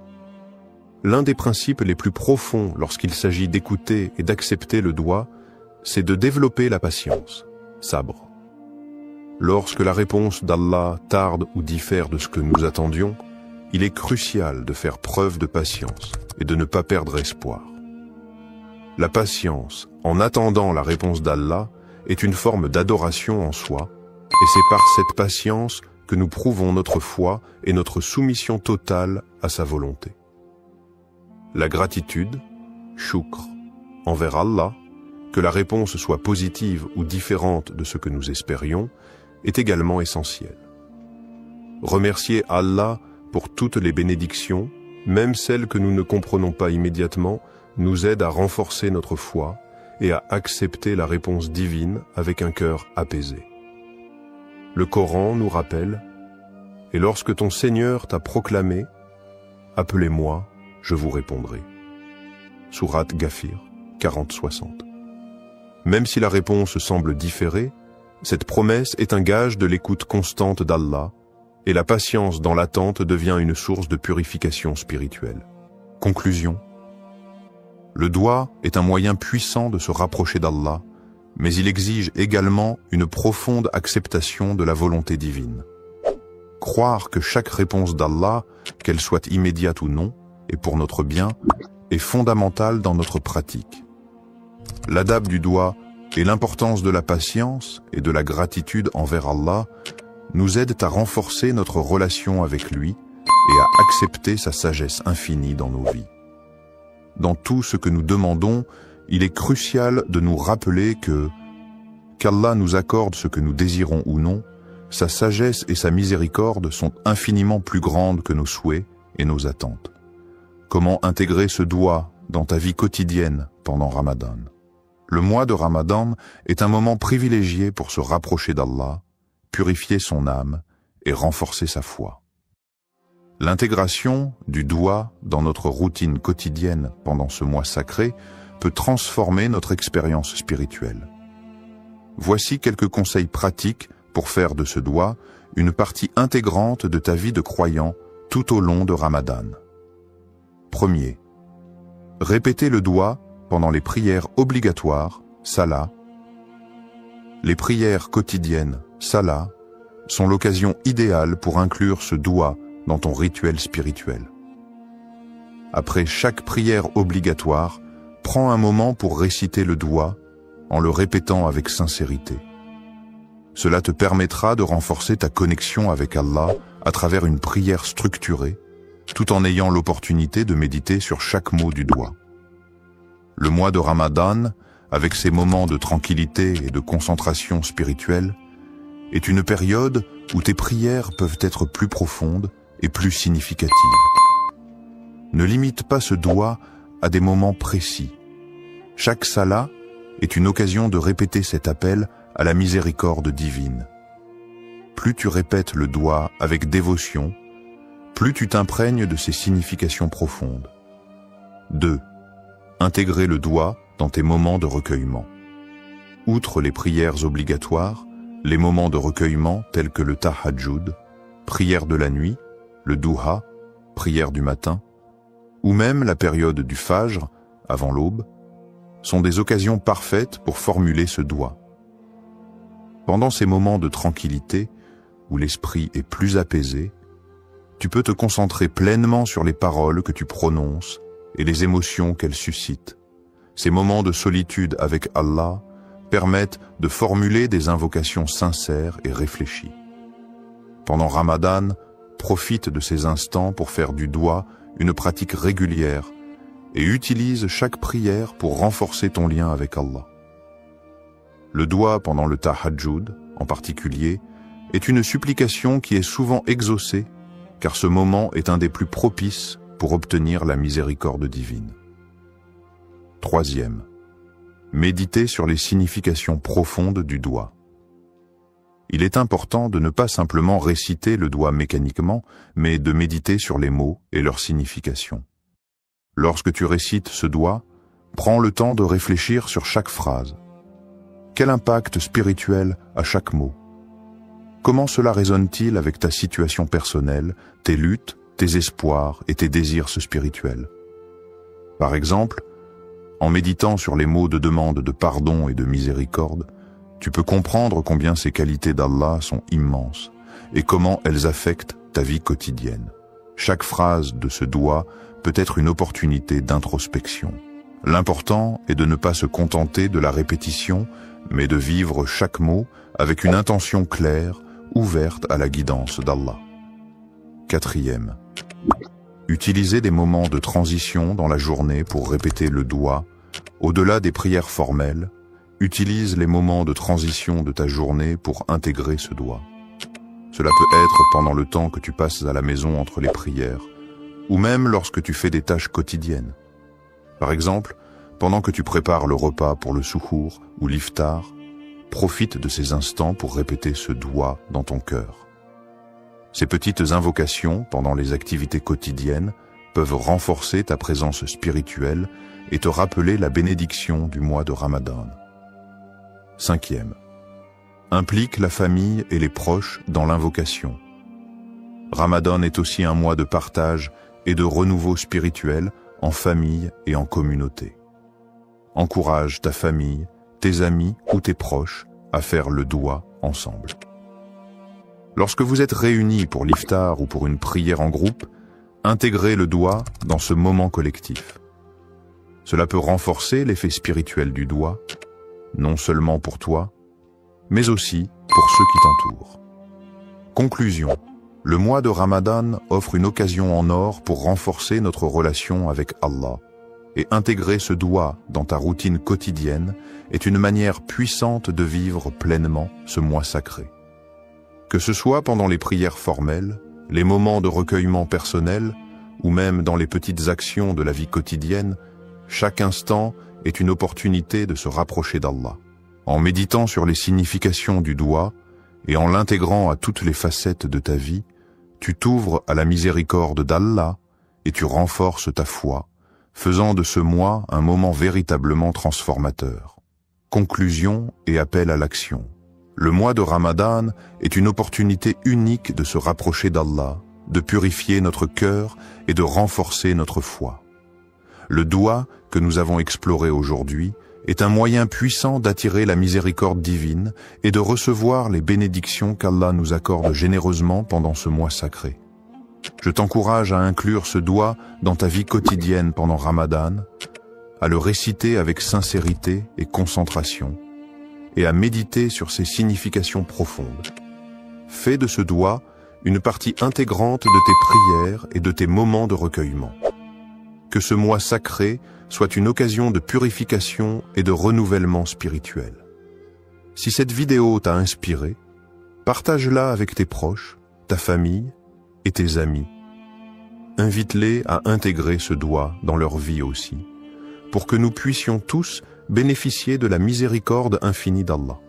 L'un des principes les plus profonds lorsqu'il s'agit d'écouter et d'accepter le doigt, c'est de développer la patience, sabre. Lorsque la réponse d'Allah tarde ou diffère de ce que nous attendions, il est crucial de faire preuve de patience et de ne pas perdre espoir. La patience, en attendant la réponse d'Allah, est une forme d'adoration en soi, et c'est par cette patience que nous prouvons notre foi et notre soumission totale à sa volonté. La gratitude, shukr, envers Allah, que la réponse soit positive ou différente de ce que nous espérions, est également essentielle. Remercier Allah pour toutes les bénédictions, même celles que nous ne comprenons pas immédiatement, nous aide à renforcer notre foi et à accepter la réponse divine avec un cœur apaisé. Le Coran nous rappelle « Et lorsque ton Seigneur t'a proclamé, appelez-moi, je vous répondrai. » Sourate Ghafir 40-60. Même si la réponse semble différer, cette promesse est un gage de l'écoute constante d'Allah, et la patience dans l'attente devient une source de purification spirituelle. Conclusion. Le doigt est un moyen puissant de se rapprocher d'Allah, mais il exige également une profonde acceptation de la volonté divine. Croire que chaque réponse d'Allah, qu'elle soit immédiate ou non, et pour notre bien, est fondamentale dans notre pratique. L'adab du doigt et l'importance de la patience et de la gratitude envers Allah nous aident à renforcer notre relation avec lui et à accepter sa sagesse infinie dans nos vies. Dans tout ce que nous demandons, il est crucial de nous rappeler qu'Allah nous accorde ce que nous désirons ou non, sa sagesse et sa miséricorde sont infiniment plus grandes que nos souhaits et nos attentes. Comment intégrer ce doigt dans ta vie quotidienne pendant Ramadan? Le mois de Ramadan est un moment privilégié pour se rapprocher d'Allah, purifier son âme et renforcer sa foi. L'intégration du doigt dans notre routine quotidienne pendant ce mois sacré peut transformer notre expérience spirituelle. Voici quelques conseils pratiques pour faire de ce doigt une partie intégrante de ta vie de croyant tout au long de Ramadan. Premier, répétez le doigt pendant les prières obligatoires, salat. Les prières quotidiennes, salat, sont l'occasion idéale pour inclure ce doigt dans ton rituel spirituel. Après chaque prière obligatoire, prends un moment pour réciter le doigt en le répétant avec sincérité. Cela te permettra de renforcer ta connexion avec Allah à travers une prière structurée, tout en ayant l'opportunité de méditer sur chaque mot du doigt. Le mois de Ramadan, avec ses moments de tranquillité et de concentration spirituelle, est une période où tes prières peuvent être plus profondes et plus significatives. Ne limite pas ce doigt à des moments précis. Chaque salat est une occasion de répéter cet appel à la miséricorde divine. Plus tu répètes le doigt avec dévotion, plus tu t'imprègnes de ses significations profondes. 2. Intégrer le doigt dans tes moments de recueillement. Outre les prières obligatoires, les moments de recueillement tels que le tahajjud, prière de la nuit, le duha, prière du matin, ou même la période du fajr, avant l'aube, sont des occasions parfaites pour formuler ce doigt. Pendant ces moments de tranquillité, où l'esprit est plus apaisé, tu peux te concentrer pleinement sur les paroles que tu prononces et les émotions qu'elles suscitent. Ces moments de solitude avec Allah permettent de formuler des invocations sincères et réfléchies. Pendant Ramadan, profite de ces instants pour faire du doigt une pratique régulière et utilise chaque prière pour renforcer ton lien avec Allah. Le doigt pendant le tahajjud, en particulier, est une supplication qui est souvent exaucée, car ce moment est un des plus propices pour obtenir la miséricorde divine. 3. Méditer sur les significations profondes du doigt. Il est important de ne pas simplement réciter le doigt mécaniquement, mais de méditer sur les mots et leurs significations. Lorsque tu récites ce doigt, prends le temps de réfléchir sur chaque phrase. Quel impact spirituel a chaque mot? Comment cela résonne-t-il avec ta situation personnelle, tes luttes, tes espoirs et tes désirs spirituels? Par exemple, en méditant sur les mots de demande de pardon et de miséricorde, tu peux comprendre combien ces qualités d'Allah sont immenses et comment elles affectent ta vie quotidienne. Chaque phrase de ce doigt peut être une opportunité d'introspection. L'important est de ne pas se contenter de la répétition, mais de vivre chaque mot avec une intention claire, ouverte à la guidance d'Allah. 4. Utilisez des moments de transition dans la journée pour répéter le doigt. Au-delà des prières formelles, utilise les moments de transition de ta journée pour intégrer ce doigt. Cela peut être pendant le temps que tu passes à la maison entre les prières, ou même lorsque tu fais des tâches quotidiennes. Par exemple, pendant que tu prépares le repas pour le suhour ou l'iftar, profite de ces instants pour répéter ce doigt dans ton cœur. Ces petites invocations pendant les activités quotidiennes peuvent renforcer ta présence spirituelle et te rappeler la bénédiction du mois de Ramadan. 5. Implique la famille et les proches dans l'invocation. Ramadan est aussi un mois de partage et de renouveau spirituel en famille et en communauté. Encourage ta famille, tes amis ou tes proches à faire le doigt ensemble. Lorsque vous êtes réunis pour l'iftar ou pour une prière en groupe, intégrez le doigt dans ce moment collectif. Cela peut renforcer l'effet spirituel du doigt, non seulement pour toi, mais aussi pour ceux qui t'entourent. Conclusion. Le mois de Ramadan offre une occasion en or pour renforcer notre relation avec Allah, et intégrer ce doigt dans ta routine quotidienne est une manière puissante de vivre pleinement ce mois sacré. Que ce soit pendant les prières formelles, les moments de recueillement personnel, ou même dans les petites actions de la vie quotidienne, chaque instant est une opportunité de se rapprocher d'Allah. En méditant sur les significations du doigt et en l'intégrant à toutes les facettes de ta vie, tu t'ouvres à la miséricorde d'Allah et tu renforces ta foi, faisant de ce mois un moment véritablement transformateur. Conclusion et appel à l'action. Le mois de Ramadan est une opportunité unique de se rapprocher d'Allah, de purifier notre cœur et de renforcer notre foi. Le doigt que nous avons exploré aujourd'hui est un moyen puissant d'attirer la miséricorde divine et de recevoir les bénédictions qu'Allah nous accorde généreusement pendant ce mois sacré. Je t'encourage à inclure ce doigt dans ta vie quotidienne pendant Ramadan, à le réciter avec sincérité et concentration, et à méditer sur ses significations profondes. Fais de ce doigt une partie intégrante de tes prières et de tes moments de recueillement. que ce mois sacré soit une occasion de purification et de renouvellement spirituel. Si cette vidéo t'a inspiré, partage-la avec tes proches, ta famille et tes amis. Invite-les à intégrer ce doigt dans leur vie aussi, pour que nous puissions tous bénéficier de la miséricorde infinie d'Allah.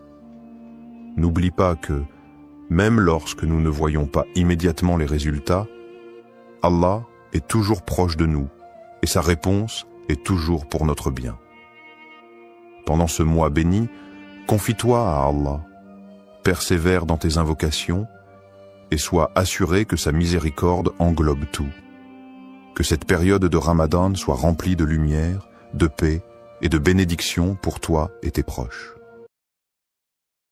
N'oublie pas que, même lorsque nous ne voyons pas immédiatement les résultats, Allah est toujours proche de nous et sa réponse est toujours pour notre bien. Pendant ce mois béni, confie-toi à Allah, persévère dans tes invocations et sois assuré que sa miséricorde englobe tout. Que cette période de Ramadan soit remplie de lumière, de paix et de bénédiction pour toi et tes proches.